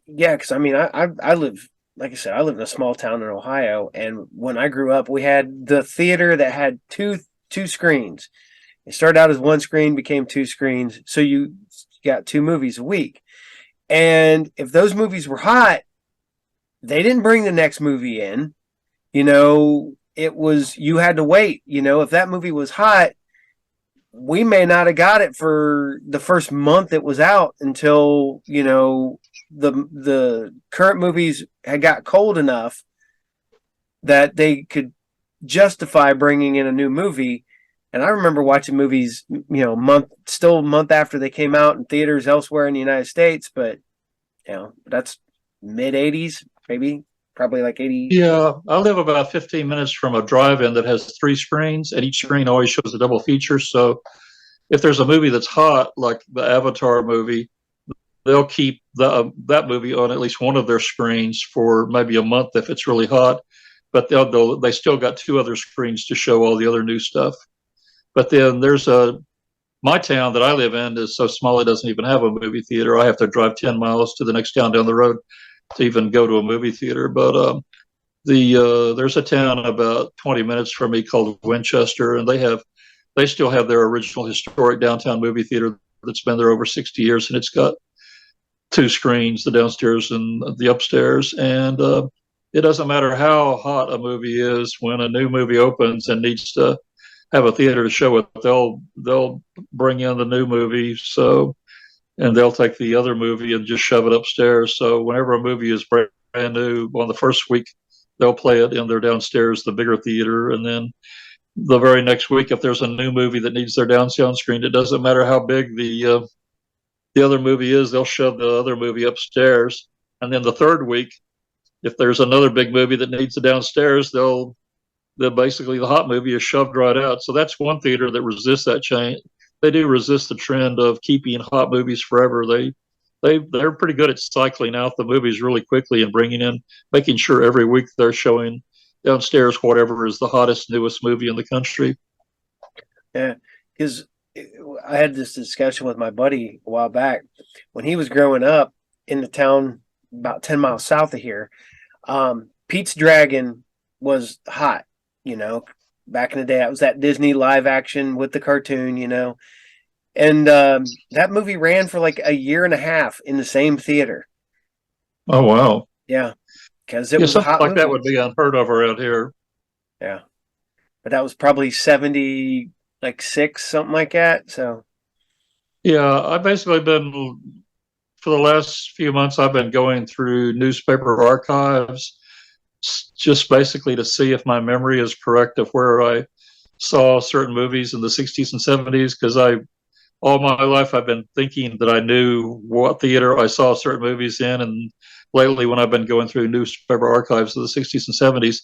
yeah, because I mean, I live, like I said, I live in a small town in Ohio, and when I grew up, we had the theater that had two screens. It started out as one screen, became two screens, so you got two movies a week. And if those movies were hot, they didn't bring the next movie in. It was you had to wait. If that movie was hot, we may not have got it for the first month it was out until the current movies had got cold enough that they could justify bringing in a new movie. And I remember watching movies, month after they came out in theaters elsewhere in the United States, but that's mid '80s, maybe, probably like 80. Yeah, I live about 15 minutes from a drive-in that has three screens, and each screen always shows a double feature. So if there's a movie that's hot, like the Avatar movie, they'll keep that movie on at least one of their screens for maybe a month if it's really hot. But they still got two other screens to show all the other new stuff. But then my town that I live in is so small it doesn't even have a movie theater. I have to drive 10 miles to the next town down the road to even go to a movie theater. But there's a town about 20 minutes from me called Winchester, and they still have their original historic downtown movie theater that's been there over 60 years, and it's got two screens, the downstairs and the upstairs. And it doesn't matter how hot a movie is, when a new movie opens and needs to have a theater to show it, they'll bring in the new movie. So, and they'll take the other movie and just shove it upstairs. So whenever a movie is brand new on the first week, they'll play it in their downstairs, the bigger theater, and then the very next week, if there's a new movie that needs their downtown screen, it doesn't matter how big the other movie is, they'll shove the other movie upstairs. And then the third week, if there's another big movie that needs the downstairs, basically the hot movie is shoved right out. So that's one theater that resists that change. They do resist the trend of keeping hot movies forever. They're pretty good at cycling out the movies really quickly and making sure every week they're showing downstairs whatever is the hottest, newest movie in the country. Yeah, because I had this discussion with my buddy a while back when he was growing up in the town about 10 miles south of here. Pete's Dragon was hot, you know, back in the day. It was that Disney live action with the cartoon, and that movie ran for like a year and a half in the same theater. Oh, wow. Yeah, because it Yeah, was a something hot like that movie. would be unheard of around here. Yeah, but that was probably 70, like six, something like that. So, Yeah, I've basically been, for the last few months, I've been going through newspaper archives just basically to see if my memory is correct of where I saw certain movies in the '60s and '70s, because all my life I've been thinking that I knew what theater I saw certain movies in, and lately when I've been going through newspaper archives of the 60s and 70s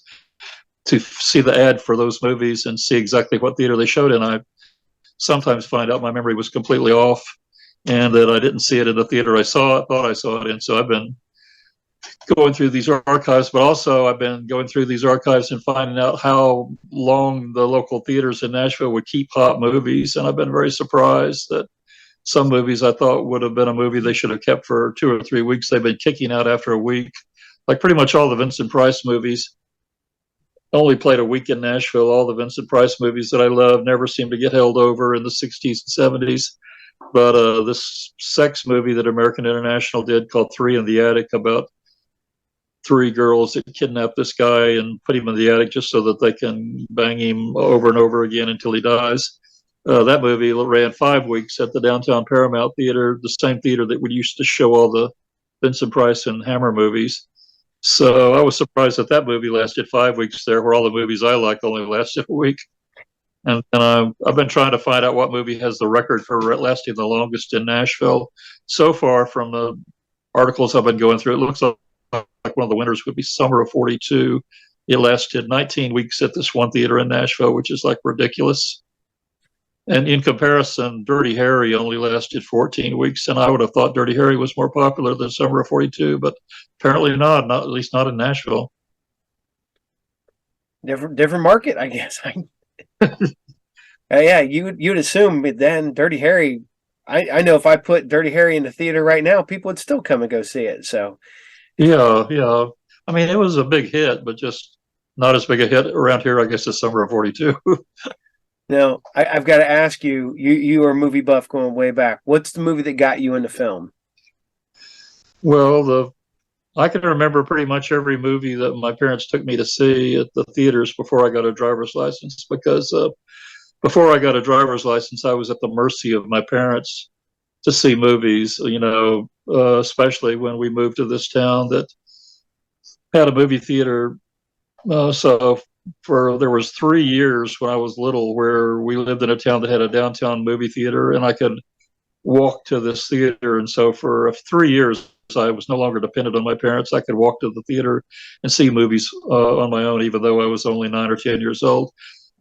to see the ad for those movies and see exactly what theater they showed in, I sometimes find out my memory was completely off and that I didn't see it in the theater I thought I saw it in. So I've been going through these archives, but also I've been going through these archives and finding out how long the local theaters in Nashville would keep hot movies. And I've been very surprised that some movies I thought would have been a movie they should have kept for 2 or 3 weeks, they've been kicking out after a week. Like pretty much all the Vincent Price movies only played a week in Nashville. All the Vincent Price movies that I love never seemed to get held over in the 60s and 70s. But this sex movie that American International did called Three in the Attic, about three girls that kidnap this guy and put him in the attic just so that they can bang him over and over again until he dies. That movie ran 5 weeks at the downtown Paramount Theater, the same theater that would used to show all the Vincent Price and Hammer movies. So I was surprised that that movie lasted 5 weeks there, where all the movies I like only lasted a week. And I've been trying to find out what movie has the record for lasting the longest in Nashville. So far, from the articles I've been going through, it looks like one of the winners would be Summer of 42. It lasted 19 weeks at this one theater in Nashville, which is like ridiculous. And in comparison, Dirty Harry only lasted 14 weeks, and I would have thought Dirty Harry was more popular than Summer of 42, but apparently not at least not in Nashville. Different market, I guess. Yeah, you'd assume, but then Dirty Harry. I know if I put Dirty Harry in the theater right now, people would still come and go see it. So yeah. I mean, it was a big hit, but just not as big a hit around here, I guess, as Summer of 42. now I've got to ask you. You are a movie buff going way back. What's the movie that got you into film? Well, I can remember pretty much every movie that my parents took me to see at the theaters before I got a driver's license, because before I got a driver's license, I was at the mercy of my parents to see movies, especially when we moved to this town that had a movie theater. So there was 3 years when I was little where we lived in a town that had a downtown movie theater, and I could walk to this theater. And so for 3 years, I was no longer dependent on my parents. I could walk to the theater and see movies on my own, even though I was only 9 or 10 years old.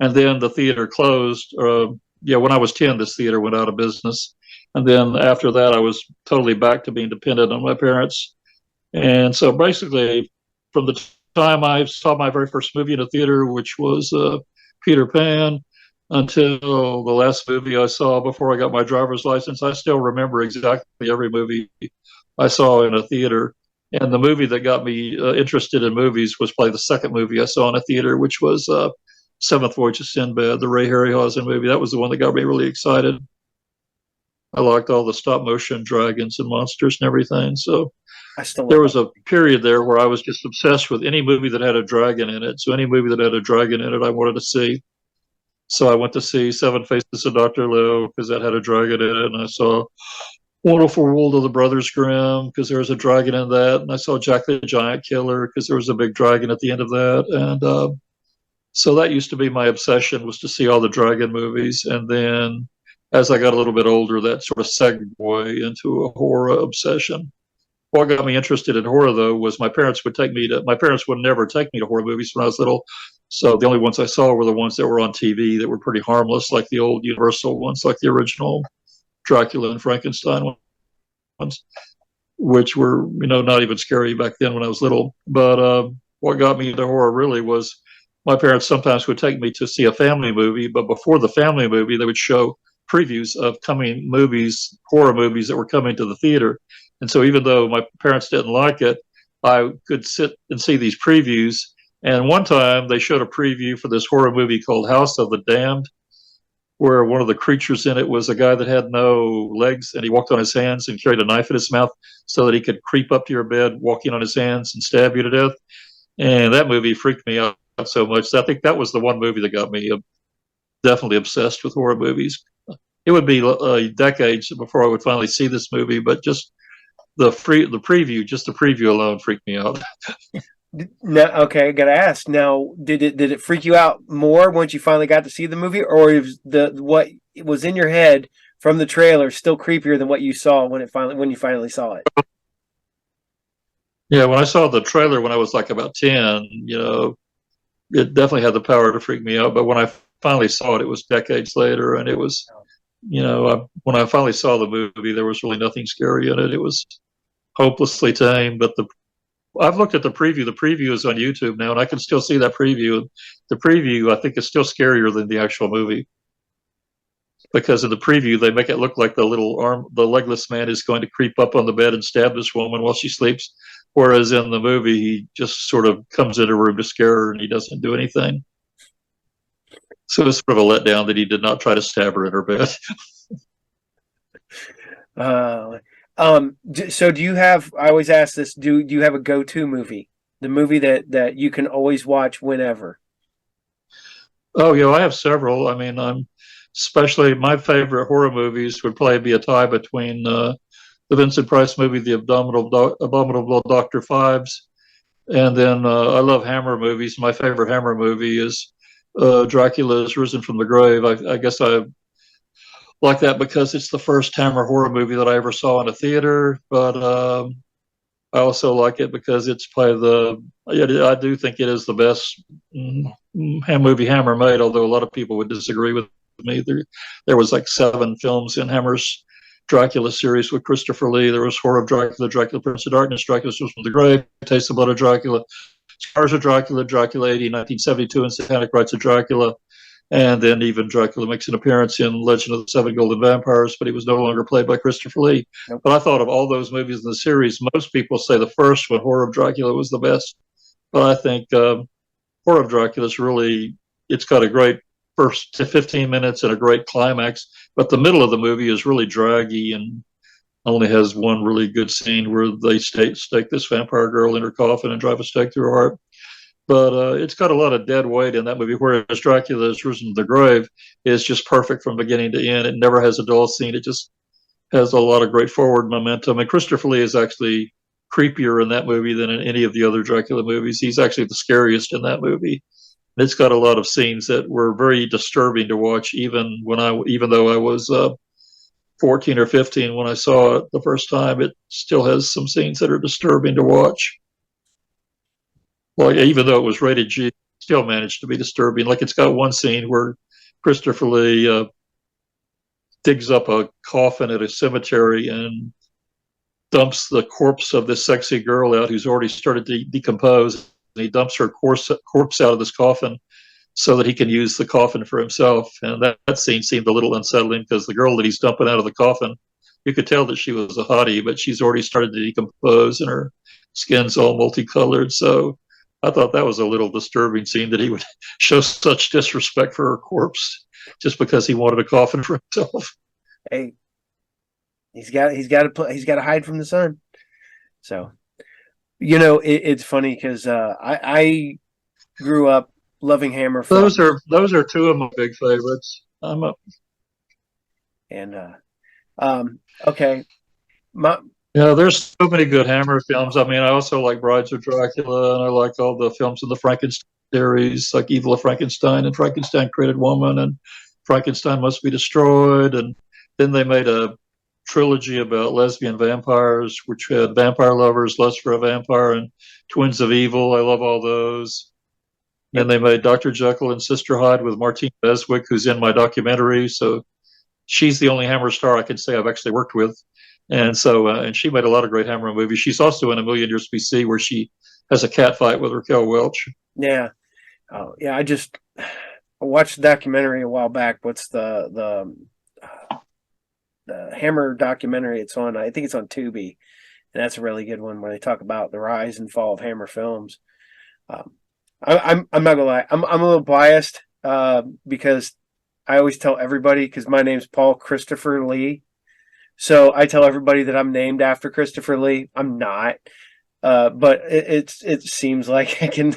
And then the theater closed. When I was 10, this theater went out of business. And then after that, I was totally back to being dependent on my parents. And so basically, from the time I saw my very first movie in a theater, which was Peter Pan, until the last movie I saw before I got my driver's license, I still remember exactly every movie I saw in a theater. And the movie that got me interested in movies was probably the second movie I saw in a theater, which was Seventh Voyage of Sinbad, the Ray Harryhausen movie. That was the one that got me really excited. I liked all the stop motion dragons and monsters and everything. So there was a period there where I was just obsessed with any movie that had a dragon in it. So any movie that had a dragon in it, I wanted to see. So I went to see Seven Faces of Dr. Leo because that had a dragon in it. And I saw Wonderful World of the Brothers Grimm because there was a dragon in that. And I saw Jack the Giant Killer because there was a big dragon at the end of that. And so that used to be my obsession, was to see all the dragon movies. And then as I got a little bit older, that sort of segued into a horror obsession. What got me interested in horror, though, was my parents would never take me to horror movies when I was little. So the only ones I saw were the ones that were on TV that were pretty harmless, like the old Universal ones, like the original Dracula and Frankenstein ones, which were, not even scary back then when I was little. But what got me into horror really was my parents sometimes would take me to see a family movie, but before the family movie, they would show previews of coming movies, horror movies that were coming to the theater. And so even though my parents didn't like it, I could sit and see these previews. And one time they showed a preview for this horror movie called House of the Damned, where one of the creatures in it was a guy that had no legs, and he walked on his hands and carried a knife in his mouth so that he could creep up to your bed walking on his hands and stab you to death. And that movie freaked me out so much. I think that was the one movie that got me definitely obsessed with horror movies. It would be decades before I would finally see this movie, but just the preview alone freaked me out. No, okay, I gotta ask. Now, did it freak you out more once you finally got to see the movie, or is what was in your head from the trailer still creepier than what you saw when you finally saw it. Yeah, when I saw the trailer when I was like about 10, it definitely had the power to freak me out. But when I finally saw it, it was decades later, and it was, when I finally saw the movie, there was really nothing scary in it. It was hopelessly tame. But I've looked at the preview. The preview is on YouTube now, and I can still see that preview. The preview, I think, is still scarier than the actual movie, because in the preview they make it look like the legless man is going to creep up on the bed and stab this woman while she sleeps, whereas in the movie he just sort of comes into a room to scare her and he doesn't do anything. So it's sort of a letdown that he did not try to stab her in her bed. So do you have? I always ask this. Do you have a go-to movie? The movie that you can always watch whenever. Oh, I have several. I mean, I'm especially my favorite horror movies would probably be a tie between the Vincent Price movie, The Abominable Dr. Phibes, and then I love Hammer movies. My favorite Hammer movie is Dracula is Risen from the Grave. I guess I like that because it's the first Hammer horror movie that I ever saw in a theater, but I also like it because it's probably I do think it is the best movie Hammer made, although a lot of people would disagree with me. There was like 7 films in Hammer's Dracula series with Christopher Lee. There was Horror of Dracula, Dracula Prince of Darkness, Dracula Rose from the Grave, Taste of Blood of Dracula, Scars of Dracula, Dracula 80, 1972, and Satanic Rites of Dracula. And then even Dracula makes an appearance in Legend of the Seven Golden Vampires, but he was no longer played by Christopher Lee. Nope. But I thought of all those movies in the series, most people say the first one, Horror of Dracula, was the best. But I think Horror of Dracula is really, it's got a great first 15 minutes and a great climax. But the middle of the movie is really draggy and only has one really good scene where they stake this vampire girl in her coffin and drive a stake through her heart. But it's got a lot of dead weight in that movie, whereas Dracula's Risen from the Grave is just perfect from beginning to end. It never has a dull scene. It just has a lot of great forward momentum. And Christopher Lee is actually creepier in that movie than in any of the other Dracula movies. He's actually the scariest in that movie. And it's got a lot of scenes that were very disturbing to watch, even though I was 14 or 15 when I saw it the first time. It still has some scenes that are disturbing to watch. Well, even though it was rated G, it still managed to be disturbing. Like it's got one scene where Christopher Lee digs up a coffin at a cemetery and dumps the corpse of this sexy girl out who's already started to decompose. And he dumps her corpse out of this coffin so that he can use the coffin for himself. And that scene seemed a little unsettling because the girl that he's dumping out of the coffin, you could tell that she was a hottie, but she's already started to decompose and her skin's all multicolored. So I thought that was a little disturbing scene that he would show such disrespect for her corpse just because he wanted a coffin for himself. Hey, he's got to hide from the sun. So, it's funny because I grew up loving Hammer films. Those are two of my big favorites. Okay, there's so many good Hammer films. I mean, I also like Brides of Dracula, and I like all the films in the Frankenstein series, like Evil of Frankenstein and Frankenstein Created Woman and Frankenstein Must Be Destroyed. And then they made a trilogy about lesbian vampires, which had Vampire Lovers, Lust for a Vampire, and Twins of Evil. I love all those. Then they made Dr. Jekyll and Sister Hyde with Martine Beswick, who's in my documentary. So she's the only Hammer star I can say I've actually worked with. And so, and she made a lot of great Hammer movies. She's also in A Million Years BC, where she has a cat fight with Raquel Welch. Yeah. Oh, yeah. I watched the documentary a while back. What's the Hammer documentary? It's on. I think it's on Tubi, and that's a really good one where they talk about the rise and fall of Hammer films. I'm not gonna lie. I'm a little biased because I always tell everybody because my name's Paul Christopher Lee. So I tell everybody that I'm named after Christopher Lee. I'm not, but it seems like I can.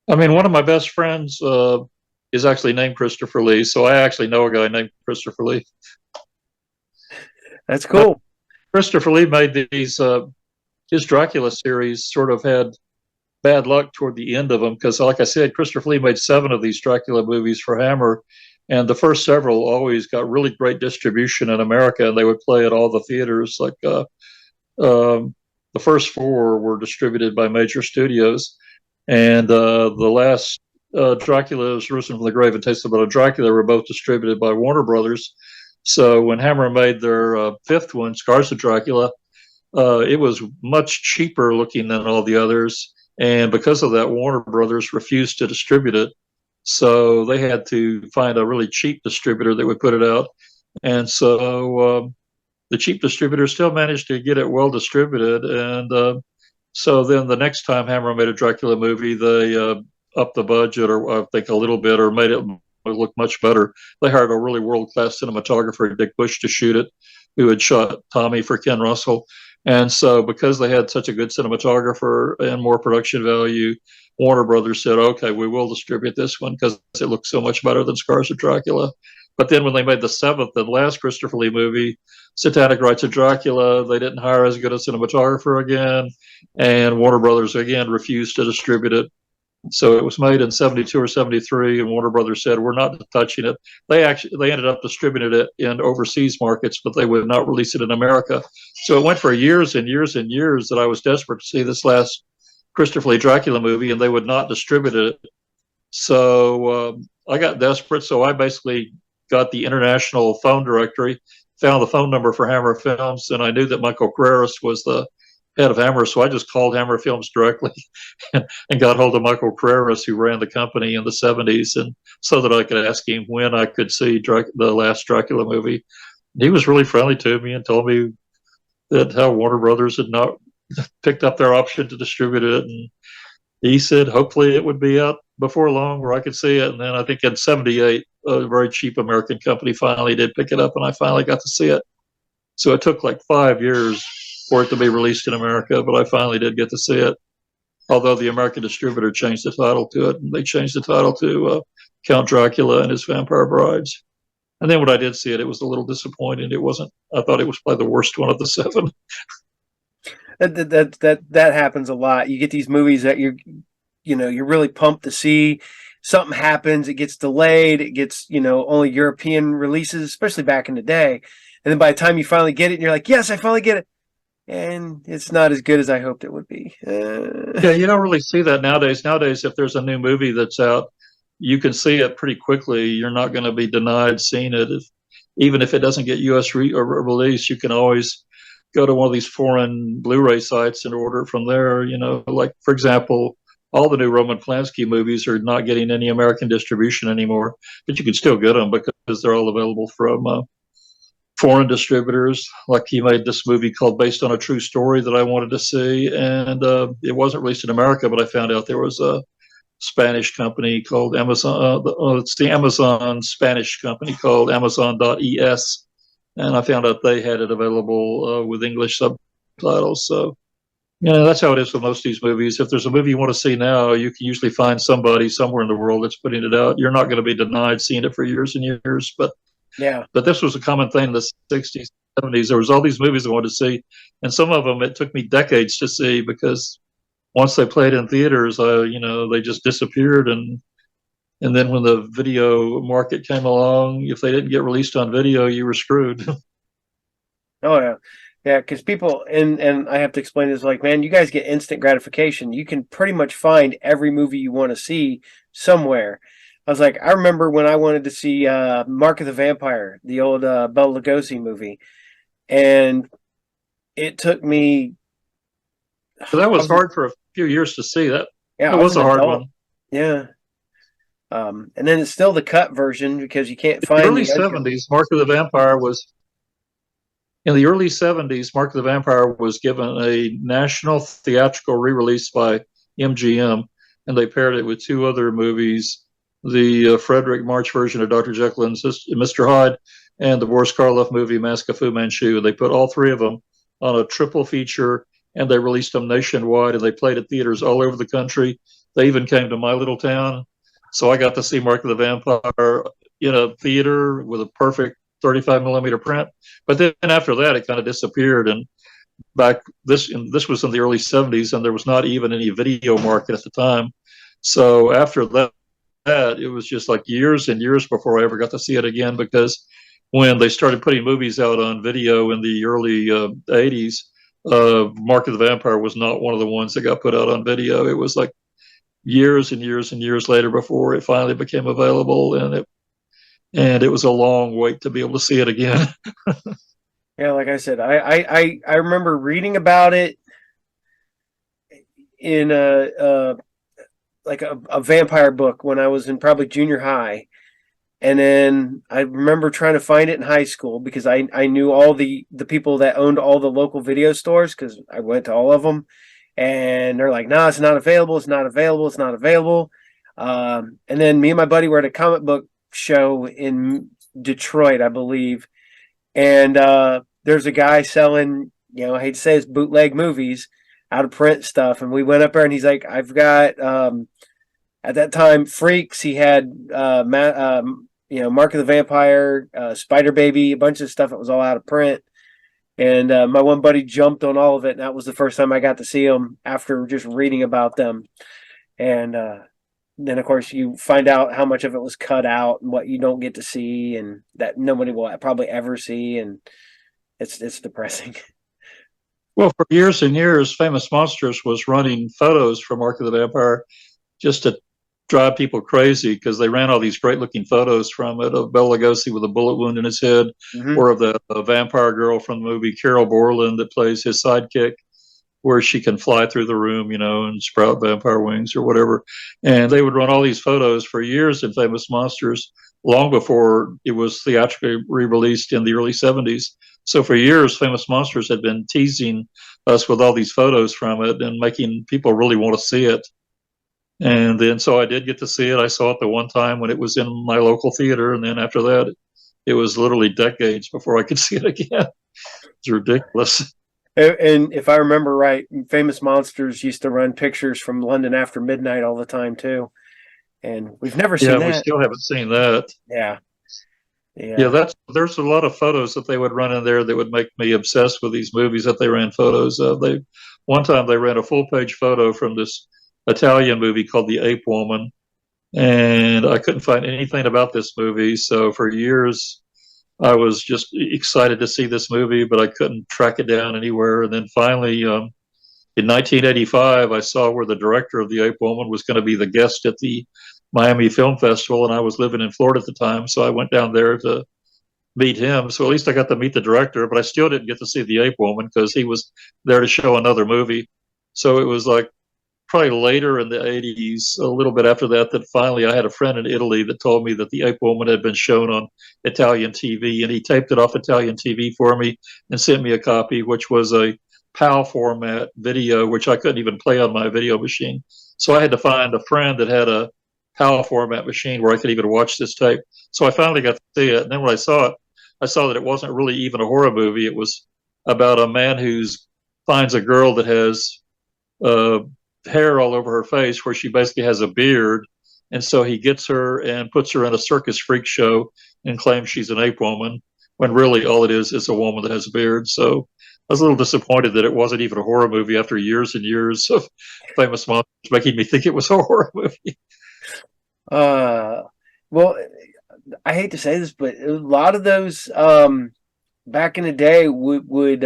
I mean, one of my best friends is actually named Christopher Lee, so I actually know a guy named Christopher Lee. That's cool. Christopher Lee made these. His Dracula series sort of had bad luck toward the end of them because, like I said, Christopher Lee made 7 of these Dracula movies for Hammer. And the first several always got really great distribution in America, and they would play at all the theaters. Like the first four were distributed by major studios, and the last Dracula's Risen from the Grave and Taste of Blood of Dracula were both distributed by Warner Brothers. So when Hammer made their fifth one, Scars of Dracula, it was much cheaper looking than all the others, and because of that, Warner Brothers refused to distribute it. So they had to find a really cheap distributor that would put it out, and so the cheap distributor still managed to get it well distributed. And so then the next time Hammer made a Dracula movie, they upped the budget, or I think a little bit, or made it look much better. They hired a really world-class cinematographer, Dick Bush, to shoot it, who had shot Tommy for Ken Russell. And so because they had such a good cinematographer and more production value, Warner Brothers said, okay, we will distribute this one because it looks so much better than Scars of Dracula. But then when they made the seventh and last Christopher Lee movie, Satanic Rites of Dracula, they didn't hire as good a cinematographer again, and Warner Brothers again refused to distribute it. So it was made in 72 or 73, and Warner Brothers said, we're not touching it. They ended up distributing it in overseas markets, but they would not release it in America. So it went for years and years and years that I was desperate to see this last Christopher Lee Dracula movie, and they would not distribute it. So I got desperate, so I basically got the international phone directory, found the phone number for Hammer Films, and I knew that Michael Carreras was the head of Hammer, so I just called Hammer Films directly and got hold of Michael Carreras, who ran the company in the 70s, and so that I could ask him when I could see the last Dracula movie. He was really friendly to me and told me that how Warner Brothers had not picked up their option to distribute it, and he said hopefully it would be out before long where I could see it. And then I think in 78, a very cheap American company finally did pick it up, and I finally got to see it. So it took like 5 years for it to be released in America, but I finally did get to see it. Although the American distributor changed the title to it, and they changed the title to Count Dracula and His Vampire Brides. And then when I did see it, it was a little disappointing. It wasn't. I thought it was probably the worst one of the seven. That happens a lot. You get these movies that you're really pumped to see. Something happens, it gets delayed, it gets, only European releases, especially back in the day. And then by the time you finally get it, and you're like, yes, I finally get it. And it's not as good as I hoped it would be. Yeah, you don't really see that nowadays. Nowadays, if there's a new movie that's out, you can see it pretty quickly. You're not going to be denied seeing it. Even if it doesn't get U.S. release, you can always go to one of these foreign Blu-ray sites and order it from there. Like, for example, all the new Roman Polanski movies are not getting any American distribution anymore, but you can still get them because they're all available from foreign distributors. Like, he made this movie called Based on a True Story that I wanted to see, and it wasn't released in America, but I found out there was a Spanish company called Amazon. It's the Amazon Spanish company called Amazon.es, and I found out they had it available with English subtitles. So that's how it is with most of these movies. If there's a movie you want to see now, you can usually find somebody somewhere in the world that's putting it out. You're not going to be denied seeing it for years and years. But this was a common thing in the 60s, 70s. There was all these movies I wanted to see, and some of them it took me decades to see because once they played in theaters, they just disappeared. And then when the video market came along, if they didn't get released on video, you were screwed. Oh, yeah. Yeah, because people, and I have to explain this, like, man, you guys get instant gratification. You can pretty much find every movie you want to see somewhere. I was like, I remember when I wanted to see Mark of the Vampire, the old Bela Lugosi movie, and it took me... So that was hard for a few years to see. That was a hard one. Yeah. And then it's still the cut version because you can't find... In the early 70s, Mark of the Vampire was... In the early 70s, Mark of the Vampire was given a national theatrical re-release by MGM, and they paired it with two other movies, the Frederick March version of Dr. Jekyll and Mr. Hyde, and the Boris Karloff movie Mask of Fu Manchu. They put all three of them on a triple feature, and they released them nationwide, and they played at theaters all over the country. They even came to my little town, so I got to see Mark of the Vampire in a theater with a perfect 35 millimeter print. But then after that, it kind of disappeared. And this was in the early 70s, and there was not even any video market at the time. So after that, that, it was just like years and years before I ever got to see it again, because when they started putting movies out on video in the early 80s, Mark of the Vampire was not one of the ones that got put out on video. It was like years and years and years later before it finally became available, and it was a long wait to be able to see it again. Yeah, like I said, I remember reading about it in a like a vampire book when I was in probably junior high. And then I remember trying to find it in high school because I knew all the people that owned all the local video stores because I went to all of them. And they're like, "No, it's not available. It's not available. It's not available." And then me and my buddy were at a comic book show in Detroit, I believe. And there's a guy selling, I hate to say it's bootleg movies, out of print stuff. And we went up there and he's like, "I've got," at that time, Freaks. He had Mark of the Vampire, Spider Baby, a bunch of stuff that was all out of print. And my one buddy jumped on all of it, and that was the first time I got to see them after just reading about them. And then, of course, you find out how much of it was cut out and what you don't get to see, and that nobody will probably ever see, and it's depressing. Well, for years and years, Famous Monsters was running photos for Mark of the Vampire just to drive people crazy, because they ran all these great looking photos from it of Bela Lugosi with a bullet wound in his head, or of the vampire girl from the movie, Carol Borland, that plays his sidekick, where she can fly through the room, and sprout vampire wings or whatever. And they would run all these photos for years in Famous Monsters, long before it was theatrically re-released in the early 70s. So for years, Famous Monsters had been teasing us with all these photos from it and making people really want to see it. And then, so I did get to see it. I saw it the one time when it was in my local theater. And then after that, it was literally decades before I could see it again. It's ridiculous. And if I remember right, Famous Monsters used to run pictures from London After Midnight all the time too. And we've never seen that. We still haven't seen that. Yeah. There's a lot of photos that they would run in there that would make me obsessed with these movies that they ran photos of. One time they ran a full page photo from this Italian movie called The Ape Woman, and I couldn't find anything about this movie. So for years, I was just excited to see this movie, but I couldn't track it down anywhere. And then finally, in 1985, I saw where the director of The Ape Woman was going to be the guest at the Miami Film Festival, and I was living in Florida at the time, so I went down there to meet him. So at least I got to meet the director, but I still didn't get to see The Ape Woman because he was there to show another movie. So it was like probably later in the 80s, a little bit after that, that finally I had a friend in Italy that told me that The Ape Woman had been shown on Italian TV, and he taped it off Italian TV for me and sent me a copy, which was a PAL format video, which I couldn't even play on my video machine. So I had to find a friend that had a PAL format machine where I could even watch this tape. So I finally got to see it. And then when I saw it, I saw that it wasn't really even a horror movie. It was about a man who finds a girl that has hair all over her face, where she basically has a beard. And so he gets her and puts her in a circus freak show and claims she's an ape woman, when really all it is a woman that has a beard. So I was a little disappointed that it wasn't even a horror movie after years and years of Famous Monsters making me think it was a horror movie. Well, I hate to say this, but a lot of those back in the day would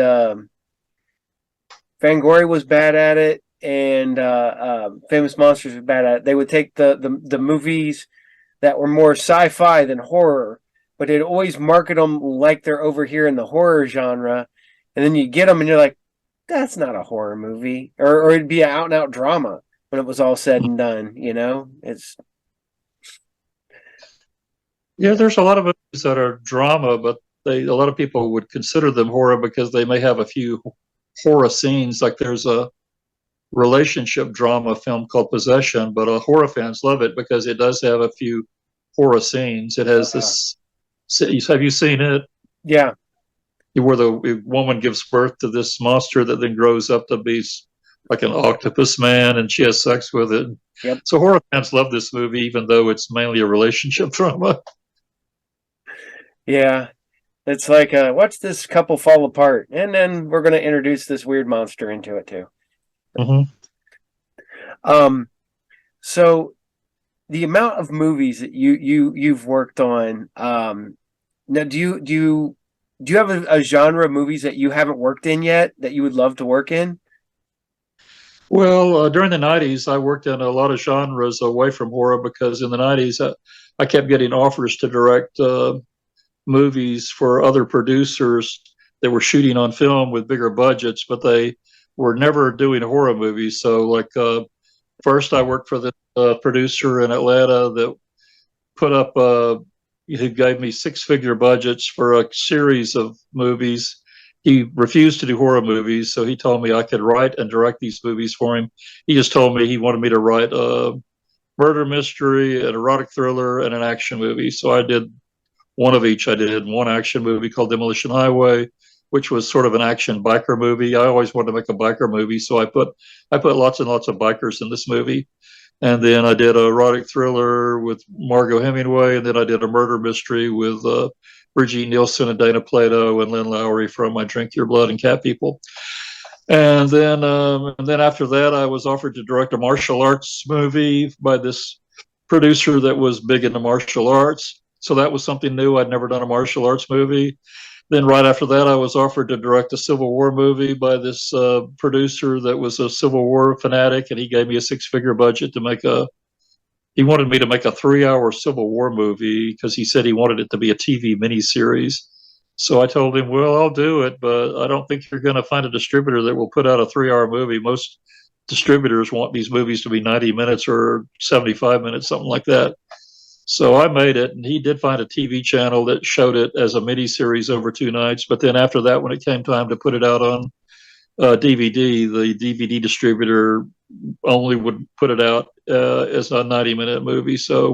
Fangoria was bad at it, and Famous Monsters was bad at it. They would take the movies that were more sci-fi than horror, but they'd always market them like they're over here in the horror genre, and then you get them and you're like, that's not a horror movie, or it'd be an out and out drama when it was all said and done. It's There's a lot of movies that are drama, but a lot of people would consider them horror because they may have a few horror scenes. Like there's a relationship drama film called Possession, but horror fans love it because it does have a few horror scenes. It has this. Have you seen it? Yeah. Where the woman gives birth to this monster that then grows up to be like an octopus man, and she has sex with it. Yep. So horror fans love this movie, even though it's mainly a relationship drama. Yeah. It's like, watch this couple fall apart, and then we're going to introduce this weird monster into it too. Mm-hmm. So the amount of movies that you've worked on. Now, do you have a genre of movies that you haven't worked in yet that you would love to work in? Well, during the 90s, I worked in a lot of genres away from horror because in the 90s, I kept getting offers to direct movies for other producers that were shooting on film with bigger budgets, but they were never doing horror movies. So, like, first I worked for the producer in Atlanta that put up, he gave me six-figure budgets for a series of movies. He refused to do horror movies, so he told me I could write and direct these movies for him. He just told me he wanted me to write a murder mystery, an erotic thriller, and an action movie. So I did one of each. I did one action movie called Demolition Highway, which was sort of an action biker movie. I always wanted to make a biker movie, so I put lots and lots of bikers in this movie. And then I did a erotic thriller with Margot Hemingway, and then I did a murder mystery with Brigitte Nielsen and Dana Plato and Lynn Lowry from I Drink Your Blood and Cat People. And then after that, I was offered to direct a martial arts movie by this producer that was big into martial arts. So that was something new. I'd never done a martial arts movie. Then right after that, I was offered to direct a Civil War movie by this producer that was a Civil War fanatic, and he gave me a six-figure budget to make a. He wanted me to make a 3-hour Civil War movie because he said he wanted it to be a TV miniseries. So I told him, well, I'll do it, but I don't think you're going to find a distributor that will put out a 3-hour movie. Most distributors want these movies to be 90 minutes or 75 minutes, something like that. So I made it, and he did find a TV channel that showed it as a miniseries over 2 nights. But then after that, when it came time to put it out on DVD, the DVD distributor only would put it out as a 90-minute movie. So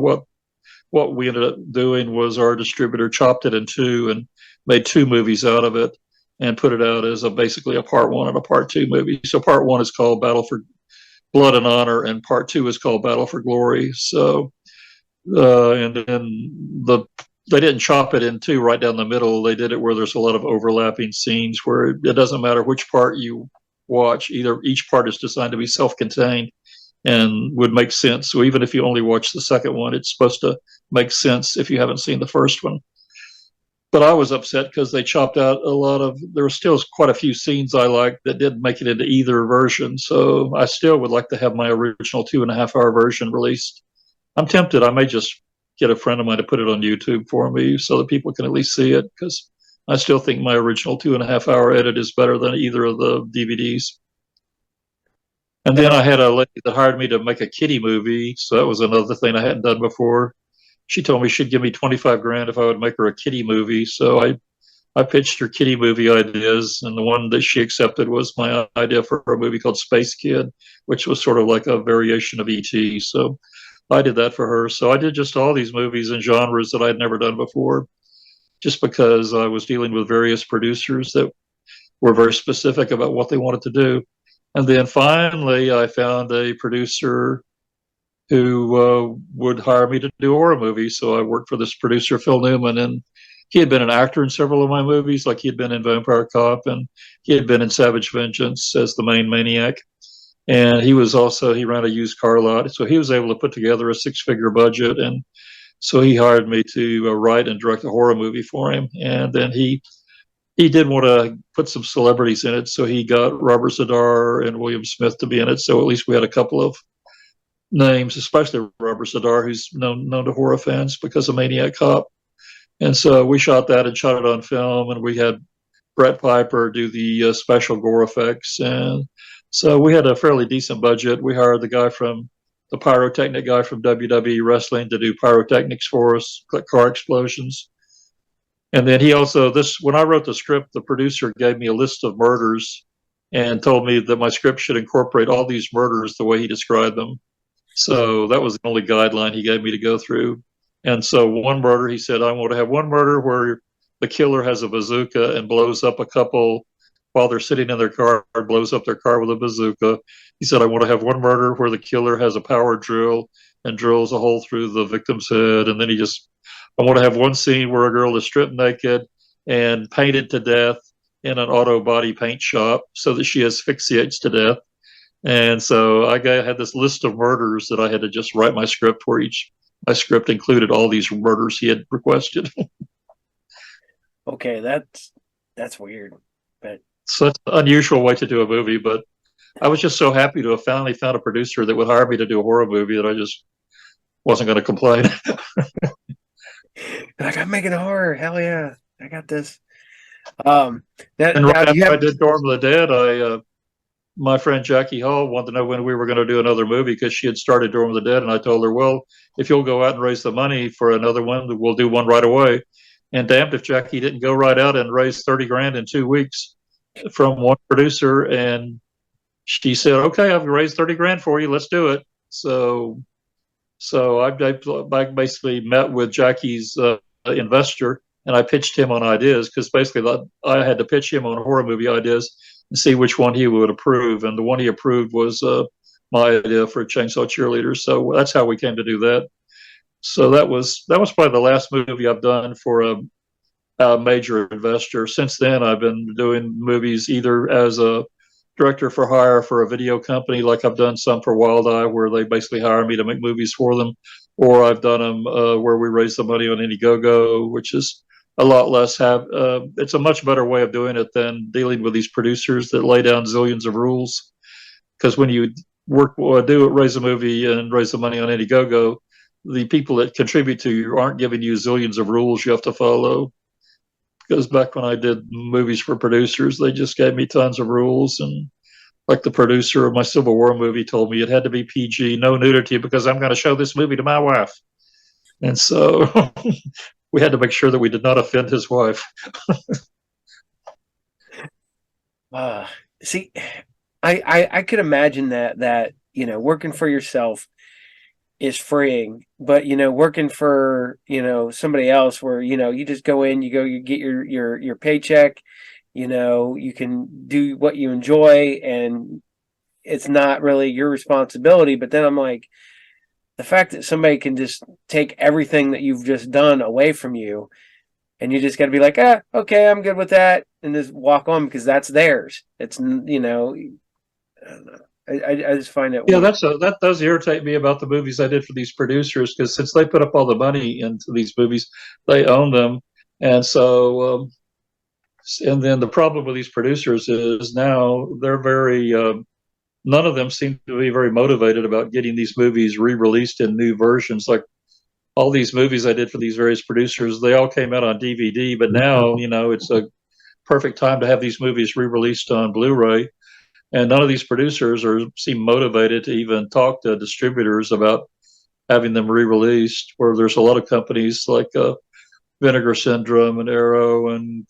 what we ended up doing was our distributor chopped it in two and made two movies out of it and put it out as basically a part one and a part two movie. So part one is called Battle for Blood and Honor, and part two is called Battle for Glory. So and then they didn't chop it in two right down the middle. They did it where there's a lot of overlapping scenes where it doesn't matter which part you watch. Either each part is designed to be self-contained and would make sense. So even if you only watch the second one, it's supposed to make sense if you haven't seen the first one. But I was upset because they chopped out a lot of. There were still quite a few scenes I liked that didn't make it into either version. So I still would like to have my original 2.5-hour version released. I'm tempted. I may just get a friend of mine to put it on YouTube for me so that people can at least see it, because I still think my original 2.5-hour edit is better than either of the DVDs. And then I had a lady that hired me to make a kiddie movie. So that was another thing I hadn't done before. She told me she'd give me 25 grand if I would make her a kiddie movie. So I pitched her kiddie movie ideas, and the one that she accepted was my idea for a movie called Space Kid, which was sort of like a variation of E.T. So I did that for her. So I did just all these movies in genres that I'd never done before, just because I was dealing with various producers that were very specific about what they wanted to do. And then finally, I found a producer who would hire me to do horror movies. So I worked for this producer, Phil Newman, and he had been an actor in several of my movies, like he had been in Vampire Cop, and he had been in Savage Vengeance as the main maniac. And he ran a used car lot. So he was able to put together a six-figure budget. And so he hired me to write and direct a horror movie for him. And then he did want to put some celebrities in it. So he got Robert Zadar and William Smith to be in it. So at least we had a couple of names, especially Robert Zadar, who's known to horror fans because of Maniac Cop. And so we shot that and shot it on film. And we had Brett Piper do the special gore effects. And so we had a fairly decent budget. We hired the pyrotechnic guy from WWE Wrestling to do pyrotechnics for us, like car explosions. And then when I wrote the script, the producer gave me a list of murders and told me that my script should incorporate all these murders the way he described them. So that was the only guideline he gave me to go through. And so one murder, he said, I want to have one murder where the killer has a bazooka and blows up a couple while they're sitting in their car, blows up their car with a bazooka. He said, I want to have one murder where the killer has a power drill and drills a hole through the victim's head. And then I want to have one scene where a girl is stripped naked and painted to death in an auto body paint shop so that she asphyxiates to death. And so had this list of murders that I had to just write my script for. My script included all these murders he had requested. Okay, that's weird. But So it's an unusual way to do a movie, but I was just so happy to have finally found a producer that would hire me to do a horror movie that I just wasn't going to complain. like, I'm making a horror. Hell yeah, I got this. Um, And right now do you after I have? did Dorm of the Dead, my friend Jackie Hall wanted to know when we were going to do another movie because she had started Dorm of the Dead, and I told her, "Well, if you'll go out and raise the money for another one, we'll do one right away." And damned if Jackie didn't go right out and raise 30 grand in 2 weeks from one producer. And she said, "Okay, I've raised 30 grand for you. Let's do it." So I basically met with Jackie's investor, and I pitched him on ideas because basically I had to pitch him on horror movie ideas and see which one he would approve. And the one he approved was my idea for Chainsaw Cheerleaders. So that's how we came to do that. So that was probably the last movie I've done for a major investor. Since then, I've been doing movies either as a director for hire for a video company, like I've done some for Wild Eye, where they basically hire me to make movies for them, or I've done them where we raise the money on Indiegogo, which is a lot less it's a much better way of doing it than dealing with these producers that lay down zillions of rules. Because when you raise a movie and raise the money on Indiegogo, the people that contribute to you aren't giving you zillions of rules you have to follow. Because back when I did movies for producers, they just gave me tons of rules. And like the producer of my Civil War movie told me it had to be PG, no nudity, because I'm going to show this movie to my wife. And so we had to make sure that we did not offend his wife. Uh, see, I could imagine that working for yourself is freeing, but working for somebody else where you just go in, you get your paycheck, you can do what you enjoy, and it's not really your responsibility. But then I'm like, the fact that somebody can just take everything that you've just done away from you, and you just got to be like, okay, I'm good with that, and just walk on because that's theirs. It's I don't know. I just find it Yeah, weird. that does irritate me about the movies I did for these producers, because since they put up all the money into these movies, they own them. And so and then the problem with these producers is now they're very none of them seem to be very motivated about getting these movies re-released in new versions. Like all these movies I did for these various producers, they all came out on DVD, but now it's a perfect time to have these movies re-released on Blu-ray. And none of these producers seem motivated to even talk to distributors about having them re-released. Where there's a lot of companies like Vinegar Syndrome and Arrow and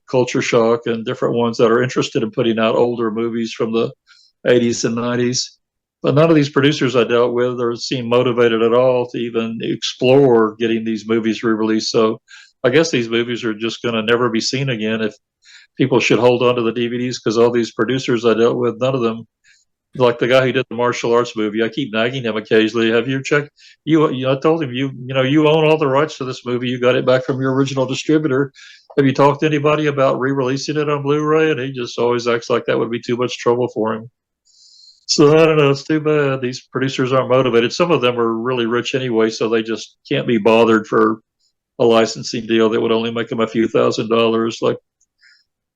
Culture Shock and different ones that are interested in putting out older movies from the 80s and 90s. But none of these producers I dealt with seem motivated at all to even explore getting these movies re-released. So I guess these movies are just going to never be seen again. If people should hold on to the DVDs, because all these producers I dealt with, none of them, like the guy who did the martial arts movie, I keep nagging him occasionally. Have you checked? I told him you own all the rights to this movie. You got it back from your original distributor. Have you talked to anybody about re-releasing it on Blu-ray? And he just always acts like that would be too much trouble for him. So I don't know. It's too bad these producers aren't motivated. Some of them are really rich anyway, so they just can't be bothered for a licensing deal that would only make them a few $1,000s. Like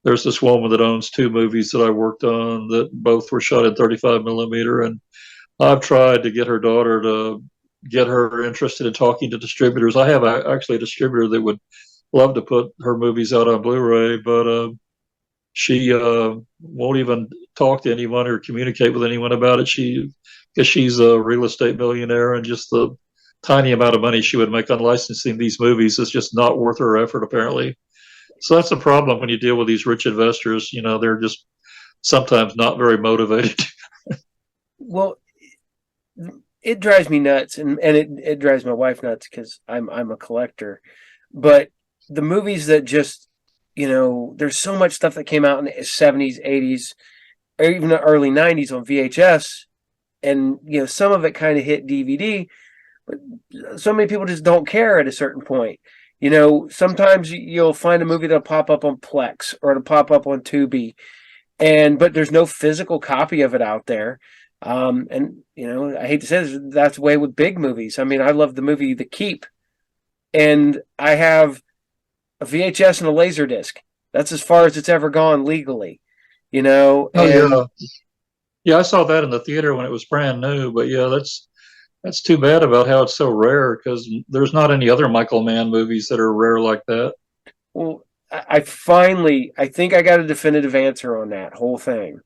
there's this woman that owns two movies that I worked on that both were shot in 35 millimeter, and I've tried to get her daughter to get her interested in talking to distributors. I have actually a distributor that would love to put her movies out on Blu-ray, but she won't even talk to anyone or communicate with anyone about it. Because she's a real estate millionaire, and just the tiny amount of money she would make on licensing these movies is just not worth her effort, apparently. So that's the problem when you deal with these rich investors. They're just sometimes not very motivated. Well, it drives me nuts, and it drives my wife nuts because I'm a collector. But the movies that just there's so much stuff that came out in the 70s, 80s, or even the early 90s on VHS, and some of it kind of hit DVD, but so many people just don't care at a certain point. Sometimes you'll find a movie that'll pop up on Plex or it'll pop up on Tubi, but there's no physical copy of it out there. And you know, I hate to say this, that's the way with big movies. I mean, I love the movie The Keep, and I have a VHS and a laser disc. That's as far as it's ever gone legally, you know. Oh And yeah, yeah. I saw that in the theater when it was brand new. But yeah, that's too bad about how it's so rare because there's not any other Michael Mann movies that are rare like that. well, I finally, I think I got a definitive answer on that whole thing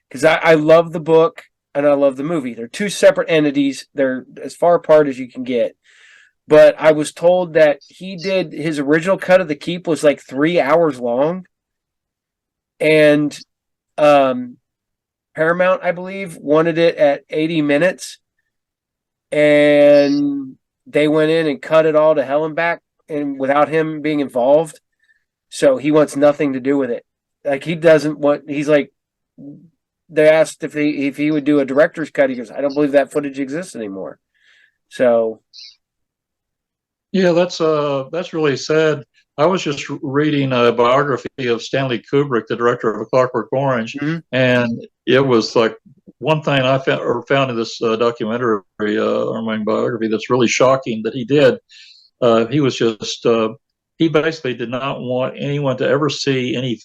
because I love the book and I love the movie. They're two separate entities. They're as far apart as you can get. But I was told that he did his original cut of The Keep was like 3 hours long, and um, Paramount, I believe, wanted it at 80 minutes, and they went in and cut it all to hell and back, and without him being involved. So he wants nothing to do with it. Like he doesn't want. He's like, they asked if he would do a director's cut. He goes, I don't believe that footage exists anymore. So Yeah, that's really sad. I was just reading a biography of Stanley Kubrick, the director of A Clockwork Orange, mhm. and it was like one thing I found in this documentary or my biography that's really shocking that he did. He was just he basically did not want anyone to ever see any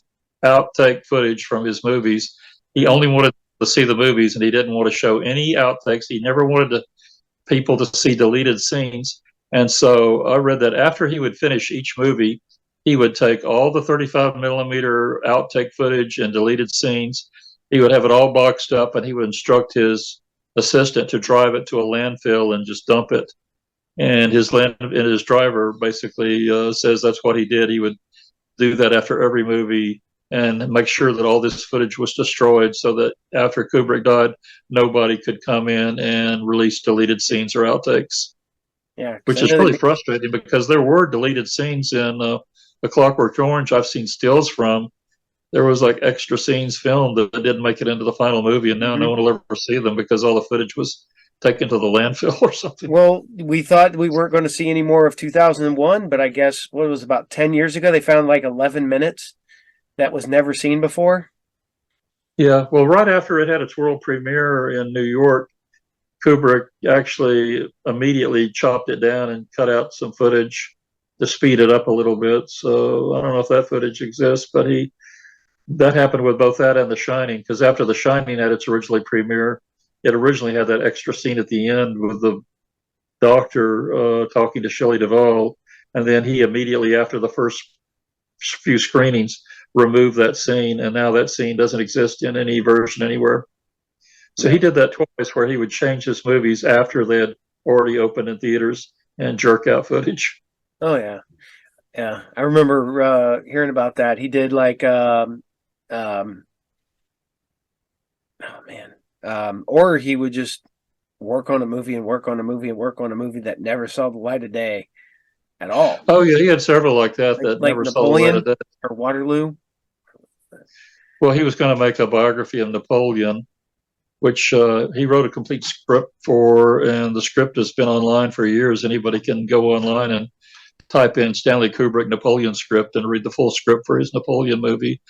outtake footage from his movies. He only wanted to see the movies, and he didn't want to show any outtakes. He never wanted people to see deleted scenes. And so I read that after he would finish each movie, he would take all the 35 millimeter outtake footage and deleted scenes. He would have it all boxed up, and he would instruct his assistant to drive it to a landfill and just dump it. And his driver basically says that's what he did. He would do that after every movie and make sure that all this footage was destroyed so that after Kubrick died, nobody could come in and release deleted scenes or outtakes, Yeah, because which I is know really frustrating because there were deleted scenes in A Clockwork Orange I've seen stills from. There was like extra scenes filmed that didn't make it into the final movie, and now no Mhm. one will ever see them because all the footage was taken to the landfill or something. Well, we thought we weren't going to see any more of 2001, but I guess what it was about 10 years ago, they found like 11 minutes that was never seen before. Yeah, well, right after it had its world premiere in New York, Kubrick actually immediately chopped it down and cut out some footage to speed it up a little bit. So I don't know if that footage exists, but that happened with both that and The Shining, because after The Shining had its originally premiere, it originally had that extra scene at the end with the doctor talking to Shelley Duvall, and then he immediately after the first few screenings removed that scene, and now that scene doesn't exist in any version anywhere. So he did that twice, where he would change his movies after they had already opened in theaters and jerk out footage. Oh yeah, yeah. I remember hearing about that. He did like, um, oh man, or he would just work on a movie and work on a movie and work on a movie that never saw the light of day at all, Oh yeah, he had several like that that like never saw the light of Napoleon day. or Waterloo. Well, he was going to make a biography of Napoleon, which he wrote a complete script for, and the script has been online for years. Anybody can go online and type in Stanley Kubrick Napoleon script and read the full script for his Napoleon movie.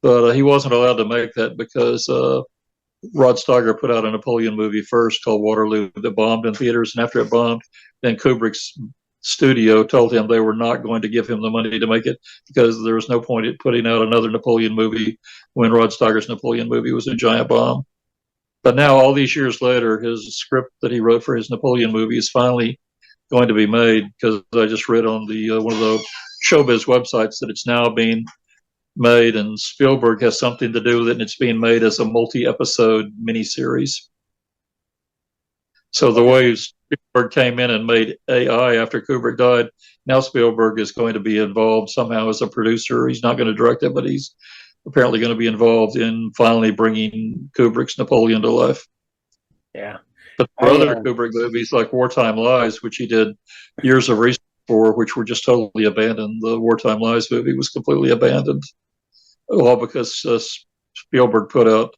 But he wasn't allowed to make that because Rod Steiger put out a Napoleon movie first called Waterloo that bombed in theaters, and after it bombed, then Kubrick's studio told him they were not going to give him the money to make it because there was no point in putting out another Napoleon movie when Rod Steiger's Napoleon movie was a giant bomb. But now, all these years later, his script that he wrote for his Napoleon movie is finally going to be made, because I just read on the one of the showbiz websites that it's now being made, and Spielberg has something to do with it, and it's being made as a multi-episode miniseries. So the way Spielberg came in and made AI after Kubrick died, now Spielberg is going to be involved somehow as a producer. He's not going to direct it, but he's apparently going to be involved in finally bringing Kubrick's Napoleon to life. Yeah, But there are other Kubrick movies like Wartime Lies, which he did years of research for, which were just totally abandoned. The Wartime Lies movie was completely abandoned, all because Spielberg put out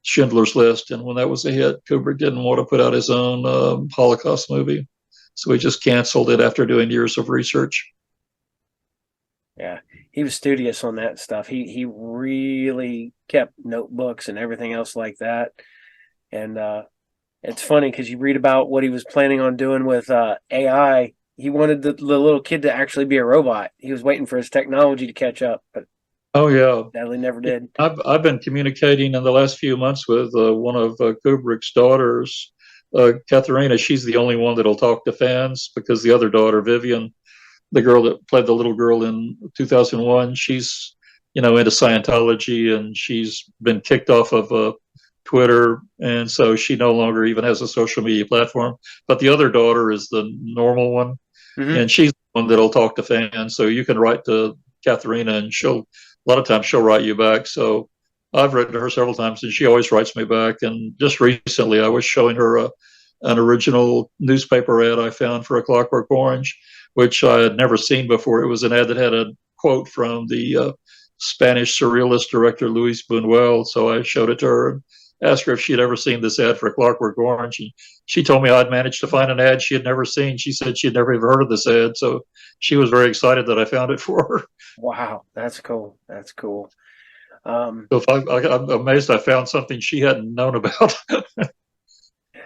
Schindler's List, and when that was a hit, Kubrick didn't want to put out his own Holocaust movie, so he just canceled it after doing years of research. Yeah, he was studious on that stuff. He really kept notebooks and everything else like that. And it's funny because you read about what he was planning on doing with AI. He wanted the little kid to actually be a robot. He was waiting for his technology to catch up, but Oh yeah. sadly never did. I've been communicating in the last few months with one of Kubrick's daughters, Katharina. She's the only one that'll talk to fans because the other daughter, Vivian, the girl that played the little girl in 2001, she's into Scientology, and she's been kicked off of Twitter, and so she no longer even has a social media platform. But the other daughter is the normal one, Hmm. and she's the one that'll talk to fans. So you can write to Katharina, and she'll a lot of times she'll write you back. So I've written to her several times, and she always writes me back. And just recently, I was showing her an original newspaper ad I found for A Clockwork Orange, which I had never seen before. It was an ad that had a quote from the Spanish surrealist director Luis Buñuel. So I showed it to her and asked her if she'd ever seen this ad for A Clockwork Orange. And she told me I'd managed to find an ad she had never seen. She said she had never even heard of this ad. So she was very excited that I found it for her. Wow, that's cool. That's cool. So if I'm amazed I found something she hadn't known about.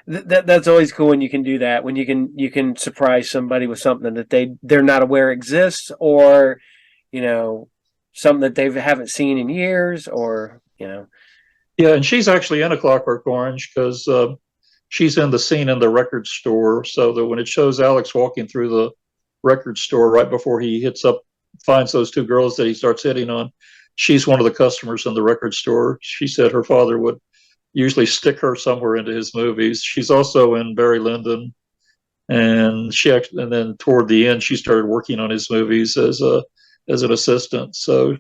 That's always cool when you can do that. When you can surprise somebody with something that they're not aware exists, or you know something that they haven't seen in years, or Yeah, and she's actually in A Clockwork Orange because she's in the scene in the record store. So that when it shows Alex walking through the record store right before he finds those two girls that he starts hitting on, she's one of the customers in the record store. She said her father would usually stick her somewhere into his movies. She's also in Barry Lyndon, and and then toward the end she started working on his movies as an assistant. So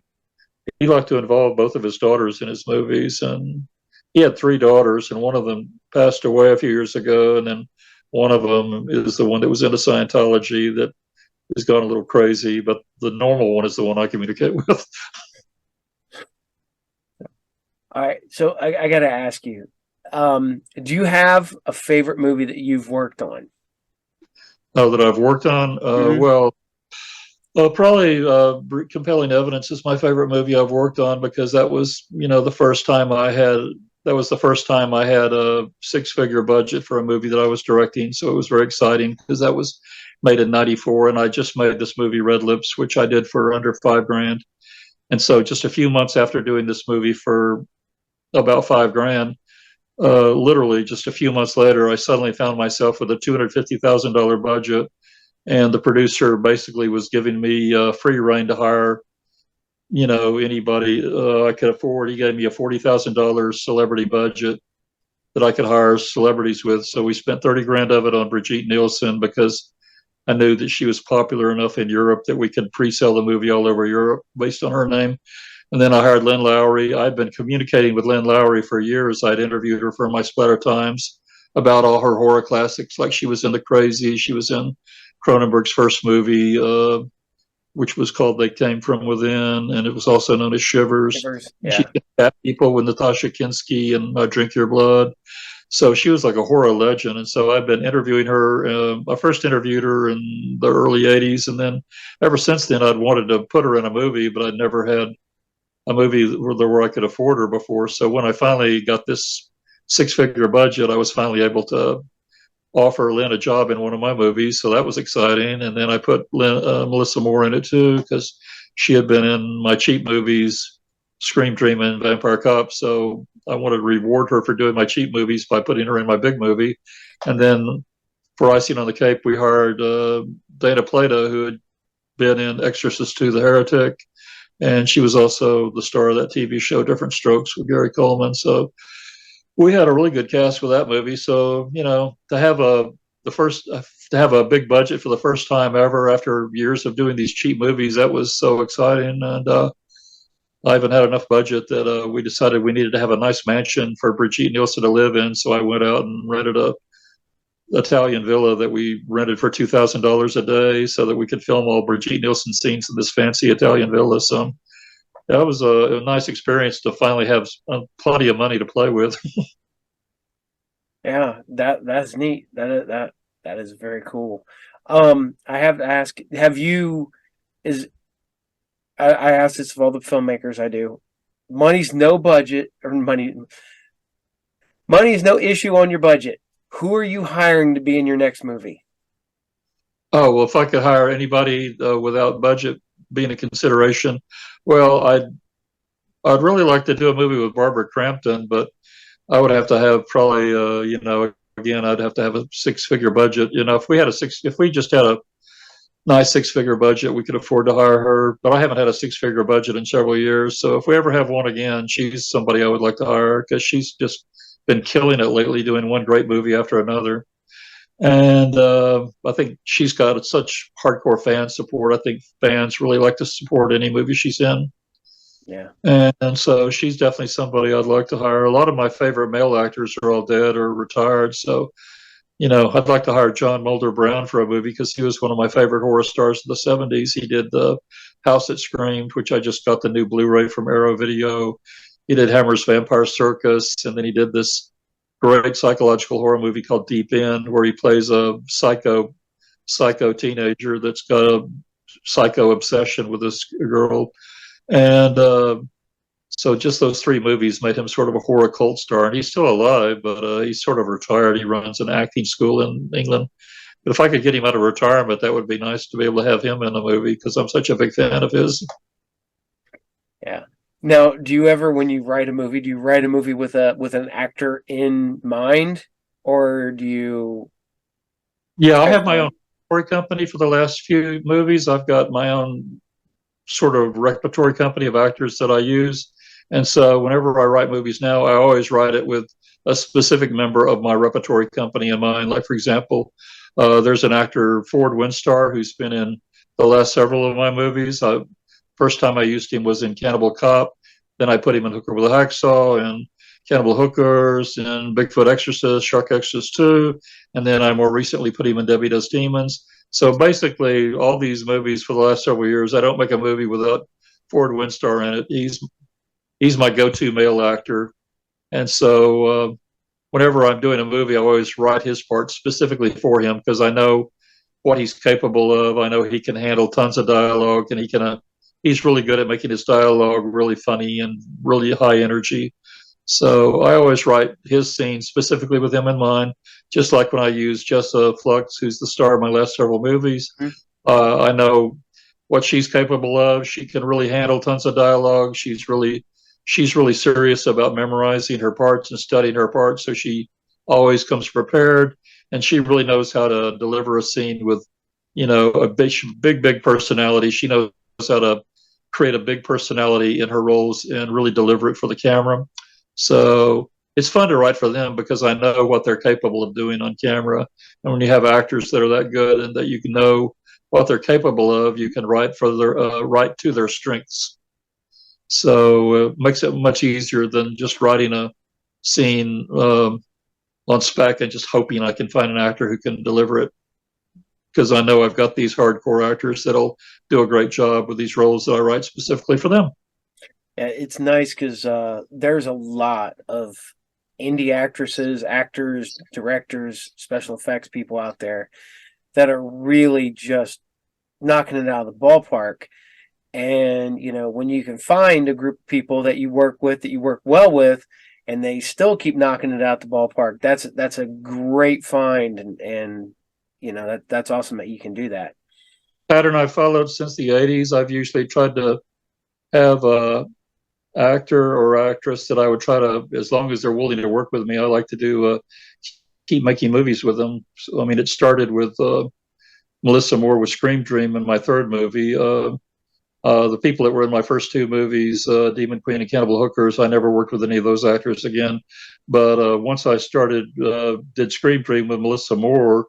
he liked to involve both of his daughters in his movies, and he had three daughters, and one of them passed away a few years ago, and then one of them is the one that was into Scientology that has gone a little crazy, but the normal one is the one I communicate with. all right. So I got to ask you, do you have a favorite movie that you've worked on? That I've worked on, Hmm. probably Compelling Evidence is my favorite movie I've worked on because that was, the first time I had. That was the first time I had a six-figure budget for a movie that I was directing, so it was very exciting because that was made in '94, and I just made this movie Red Lips, which I did for under $5,000. And so, just a few months after doing this movie for about $5,000, literally just a few months later, I suddenly found myself with a $250,000 budget, and the producer basically was giving me free reign to hire anybody I could afford. He gave me a $40,000 celebrity budget that I could hire celebrities with. So we spent 30 grand of it on Brigitte Nielsen because I knew that she was popular enough in Europe that we could pre-sell the movie all over Europe based on her name. And then I hired Lynn Lowry. I'd been communicating with Lynn Lowry for years. I'd interviewed her for my Splatter Times about all her horror classics, like she was in The Crazy. She was in Cronenberg's first movie, which was called They Came From Within, and it was also known as Shivers. Shivers. And she Yeah. did Cat People with Natasha Kinski and Drink Your Blood. So she was like a horror legend. And so I've been interviewing her. I first interviewed her in the early 80s. And then ever since then, I'd wanted to put her in a movie, but I'd never had a movie where I could afford her before. So when I finally got this six-figure budget, I was finally able to offer Lynn a job in one of my movies. So that was exciting. And then I put Melissa Moore in it too, because she had been in my cheap movies, Scream Dream and Vampire Cop. So I wanted to reward her for doing my cheap movies by putting her in my big movie. And then for icing on the cake, we hired Dana Plato, who had been in Exorcist II, The Heretic. And she was also the star of that TV show, Different Strokes, with Gary Coleman. So we had a really good cast with that movie. So to have a big budget for the first time ever after years of doing these cheap movies, that was so exciting. And I even had enough budget that we decided we needed to have a nice mansion for Brigitte Nielsen to live in. So I went out and rented a Italian villa that we rented for $2,000 a day, so that we could film all Brigitte Nielsen scenes in this fancy Italian villa. So that was a nice experience to finally have plenty of money to play with. Yeah, that's neat. That is very cool. I have to ask, have you is I ask this of all the filmmakers I do. Money's no budget or money is no issue on your budget. Who are you hiring to be in your next movie? Oh, well, if I could hire anybody without budget being a consideration, well, I'd really like to do a movie with Barbara Crampton, but I would have to have probably, again, I'd have to have a six-figure budget. If we just had a nice six-figure budget, we could afford to hire her. But I haven't had a six-figure budget in several years, so if we ever have one again, she's somebody I would like to hire because she's just been killing it lately, doing one great movie after another. And I think she's got such hardcore fan support. I think fans really like to support any movie she's in. Yeah. And so she's definitely somebody I'd like to hire. A lot of my favorite male actors are all dead or retired. So, I'd like to hire John Mulder Brown for a movie because he was one of my favorite horror stars of the 70s. He did The House That Screamed, which I just got the new Blu-ray from Arrow Video. He did Hammer's Vampire Circus, and then he did this great psychological horror movie called Deep End, where he plays a psycho teenager that's got a psycho obsession with this girl. And so just those three movies made him sort of a horror cult star. And he's still alive, but he's sort of retired. He runs an acting school in England. But if I could get him out of retirement, that would be nice to be able to have him in the movie because I'm such a big fan of his. Yeah. Now, do you ever, when you write a movie, do you write a movie with an actor in mind, or do you? Yeah, I have my own story company for the last few movies. I've got my own sort of repertory company of actors that I use. And so whenever I write movies now, I always write it with a specific member of my repertory company in mind. Like, for example, there's an actor, Ford Windstar, who's been in the last several of my movies. First time I used him was in Cannibal Cop. Then I put him in Hooker with a Hacksaw and Cannibal Hookers and Bigfoot Exorcist, Shark Exorcist 2. And then I more recently put him in Debbie Does Demons. So basically, all these movies for the last several years, I don't make a movie without Ford Windstar in it. He's my go-to male actor. And so whenever I'm doing a movie, I always write his part specifically for him because I know what he's capable of. I know he can handle tons of dialogue, and he's really good at making his dialogue really funny and really high energy. So I always write his scenes specifically with him in mind, just like when I use Jessa Flux, who's the star of my last several movies. I know what she's capable of. She can really handle tons of dialogue. She's really serious about memorizing her parts and studying her parts, so she always comes prepared, and she really knows how to deliver a scene with, a big personality. She knows how to create a big personality in her roles and really deliver it for the camera. So it's fun to write for them because I know what they're capable of doing on camera. And when you have actors that are that good and that you can know what they're capable of, you can write to their strengths. So it makes it much easier than just writing a scene on spec and just hoping I can find an actor who can deliver it. Because I know I've got these hardcore actors that'll do a great job with these roles that I write specifically for them. Yeah, it's nice because there's a lot of indie actresses, actors, directors, special effects people out there that are really just knocking it out of the ballpark. And, when you can find a group of people that you work with, that you work well with, and they still keep knocking it out the ballpark, that's a great find. And that's awesome that you can do that. Pattern I've followed since the 80s. I've usually tried to have a actor or actress that I would try to, as long as they're willing to work with me, I like to keep making movies with them. So, I mean, it started with Melissa Moore with Scream Dream in my third movie. The people that were in my first two movies, Demon Queen and Cannibal Hookers, I never worked with any of those actors again. But once I did Scream Dream with Melissa Moore,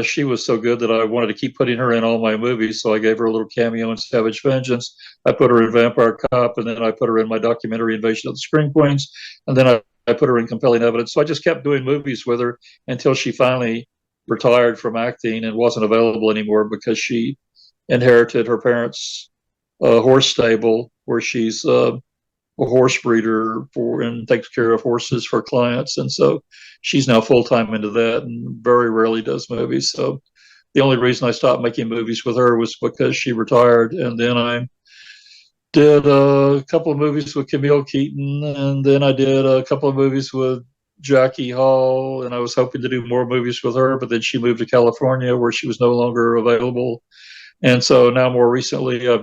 she was so good that I wanted to keep putting her in all my movies. So I gave her a little cameo in Savage Vengeance. I put her in Vampire Cop, and then I put her in my documentary Invasion of the Scream Queens. And then I put her in Compelling Evidence. So I just kept doing movies with her until she finally retired from acting and wasn't available anymore because she inherited her parents' horse stable where she's a horse breeder and takes care of horses for clients. And so she's now full-time into that and very rarely does movies. So the only reason I stopped making movies with her was because she retired. And then I did a couple of movies with Camille Keaton, and then I did a couple of movies with Jackie Hall, and I was hoping to do more movies with her, but then she moved to California where she was no longer available. And so now more recently I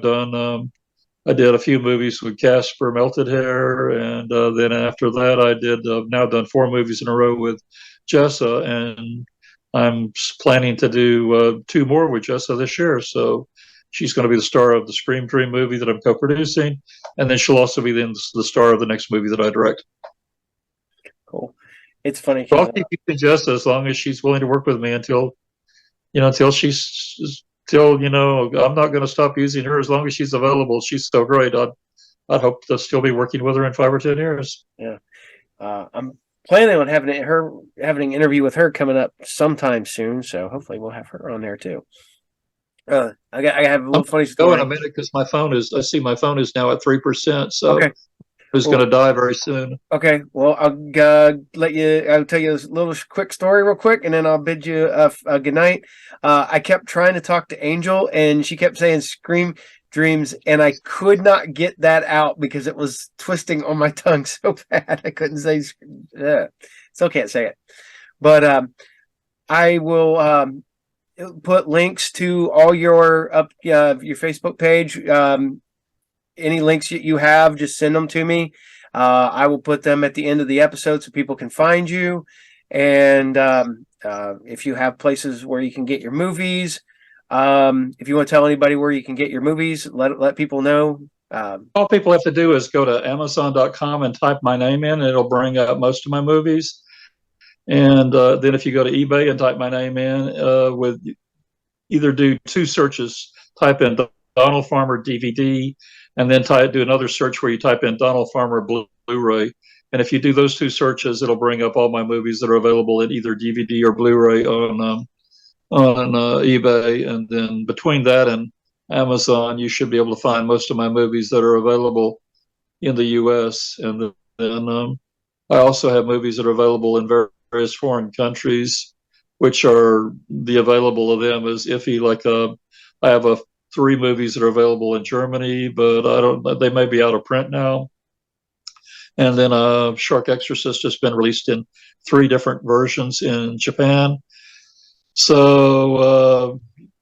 did a few movies with Casper Melted Hair, and then after that I did now done 4 movies in a row with Jessa, and I'm planning to do 2 more with Jessa this year. So she's going to be the star of the Scream Dream movie that I'm co-producing, and then she'll also be the star of the next movie that I direct. Cool. It's funny. So I'll keep using Jessa as long as she's willing to work with me until I'm not going to stop using her as long as she's available. She's so great. I'd hope to still be working with her in 5 or 10 years. Yeah. I'm planning on having an interview with her coming up sometime soon. So hopefully we'll have her on there too. I have a little funny story. Go in a minute because I see my phone is now at 3%. So okay. It's going to die very soon. Okay. Well, I'll tell you this little quick story real quick, and then I'll bid you a good night. I kept trying to talk to Angel, and she kept saying "Scream Dreams," and I could not get that out because it was twisting on my tongue so bad I couldn't say. Still can't say it, but I will put links to all your Facebook page. Any links you have, just send them to me. I will put them at the end of the episode so people can find you. And if you have places where you can get your movies, if you want to tell anybody where you can get your movies, let people know. All people have to do is go to Amazon.com and type my name in, and it'll bring up most of my movies. And then if you go to eBay and type my name in, with either do 2 searches, type in Donald Farmer DVD, and then do another search where you type in Donald Farmer Blu-ray. And if you do those 2 searches, it'll bring up all my movies that are available in either DVD or Blu-ray on eBay. And then between that and Amazon, you should be able to find most of my movies that are available in the U.S. And then I also have movies that are available in various foreign countries, which are the available of them is iffy. Like I have 3 movies that are available in Germany, but they may be out of print now. And then Shark Exorcist has been released in 3 different versions in Japan. So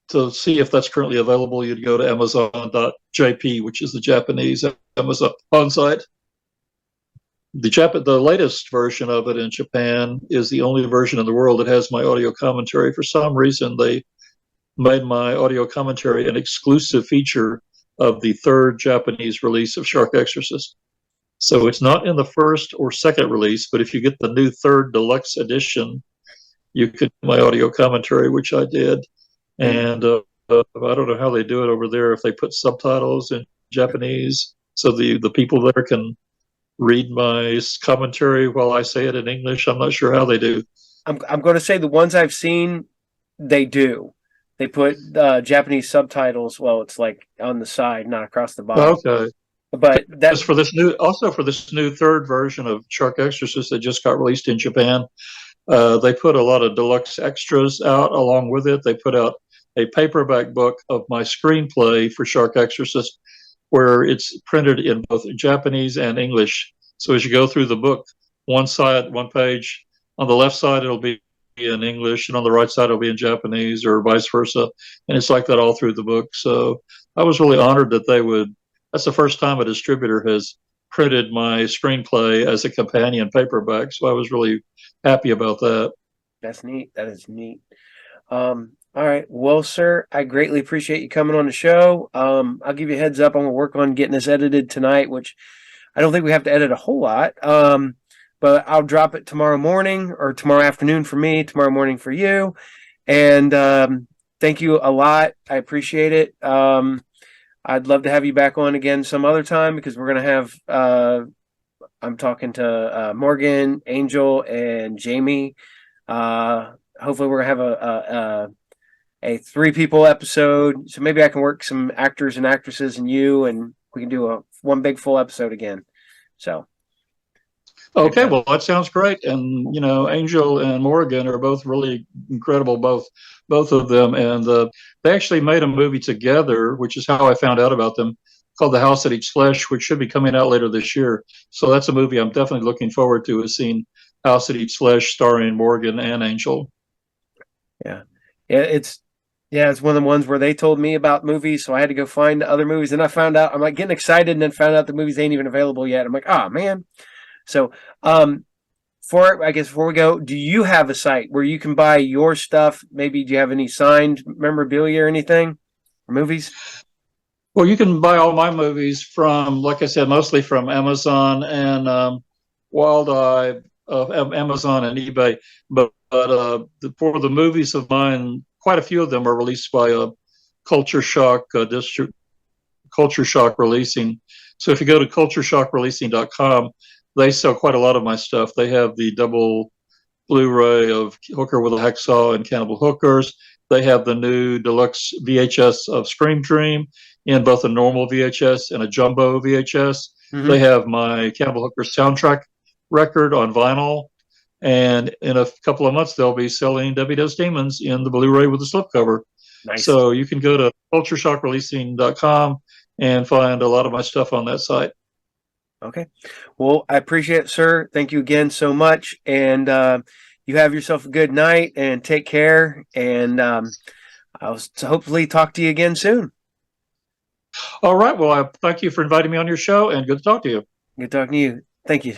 to see if that's currently available, you'd go to Amazon.jp, which is the Japanese Amazon site. The latest version of it in Japan is the only version in the world that has my audio commentary. For some reason, they made my audio commentary an exclusive feature of the 3rd Japanese release of Shark Exorcist. So it's not in the 1st or 2nd release, but if you get the new 3rd deluxe edition, you could do my audio commentary, which I did. And I don't know how they do it over there, if they put subtitles in Japanese so the people there can read my commentary while I say it in English. I'm not sure how they do. I'm going to say the ones I've seen, they do. They put Japanese subtitles. Well, it's like on the side, not across the bottom. Okay. But that's for this new 3rd version of Shark Exorcist that just got released in Japan. They put a lot of deluxe extras out along with it. They put out a paperback book of my screenplay for Shark Exorcist, where it's printed in both Japanese and English. So as you go through the book, one page, on the left side it'll be in English, and on the right side it'll be in Japanese, or vice versa. And it's like that all through the book. So I was really honored that that's the first time a distributor has printed my screenplay as a companion paperback. So I was really happy about that. That's neat. That is neat. All right. Well, sir, I greatly appreciate you coming on the show. I'll give you a heads up. I'm going to work on getting this edited tonight, which I don't think we have to edit a whole lot. But I'll drop it tomorrow morning or tomorrow afternoon for me, tomorrow morning for you. And thank you a lot. I appreciate it. I'd love to have you back on again some other time, because we're going to have I'm talking to Morgan, Angel, and Jamie. Hopefully we're going to have a 3-people episode. So maybe I can work some actors and actresses and you, and we can do one big full episode again. So. Okay, well, that sounds great. And, Angel and Morgan are both really incredible, both of them. And they actually made a movie together, which is how I found out about them. called The House at Eats Flesh, which should be coming out later this year. So that's a movie I'm definitely looking forward to, is seeing House that Eats Flesh starring Morgan and Angel. Yeah. It's one of the ones where they told me about movies, so I had to go find other movies. And I found out, I'm like getting excited, and then found out the movies ain't even available yet. I'm like, oh man. So before we go, do you have a site where you can buy your stuff? Maybe do you have any signed memorabilia or anything? Or movies? Well, you can buy all my movies from, like I said, mostly from Amazon and Wild Eye, Amazon and eBay. For the movies of mine, quite a few of them are released by Culture Shock Culture Shock Releasing. So if you go to cultureshockreleasing.com, they sell quite a lot of my stuff. They have the double Blu-ray of Hooker with a Hacksaw and Cannibal Hookers. They have the new deluxe VHS of Scream Dream in both a normal VHS and a jumbo VHS. Mm-hmm. They have my Cannibal Hooker soundtrack record on vinyl. And in a couple of months, they'll be selling Debbie Does Demons in the Blu-ray with the slipcover. Nice. So you can go to cultureshockreleasing.com and find a lot of my stuff on that site. Okay. Well, I appreciate it, sir. Thank you again so much. And you have yourself a good night and take care. And I'll hopefully talk to you again soon. All right. Well, I thank you for inviting me on your show, and good to talk to you. Good talking to you. Thank you.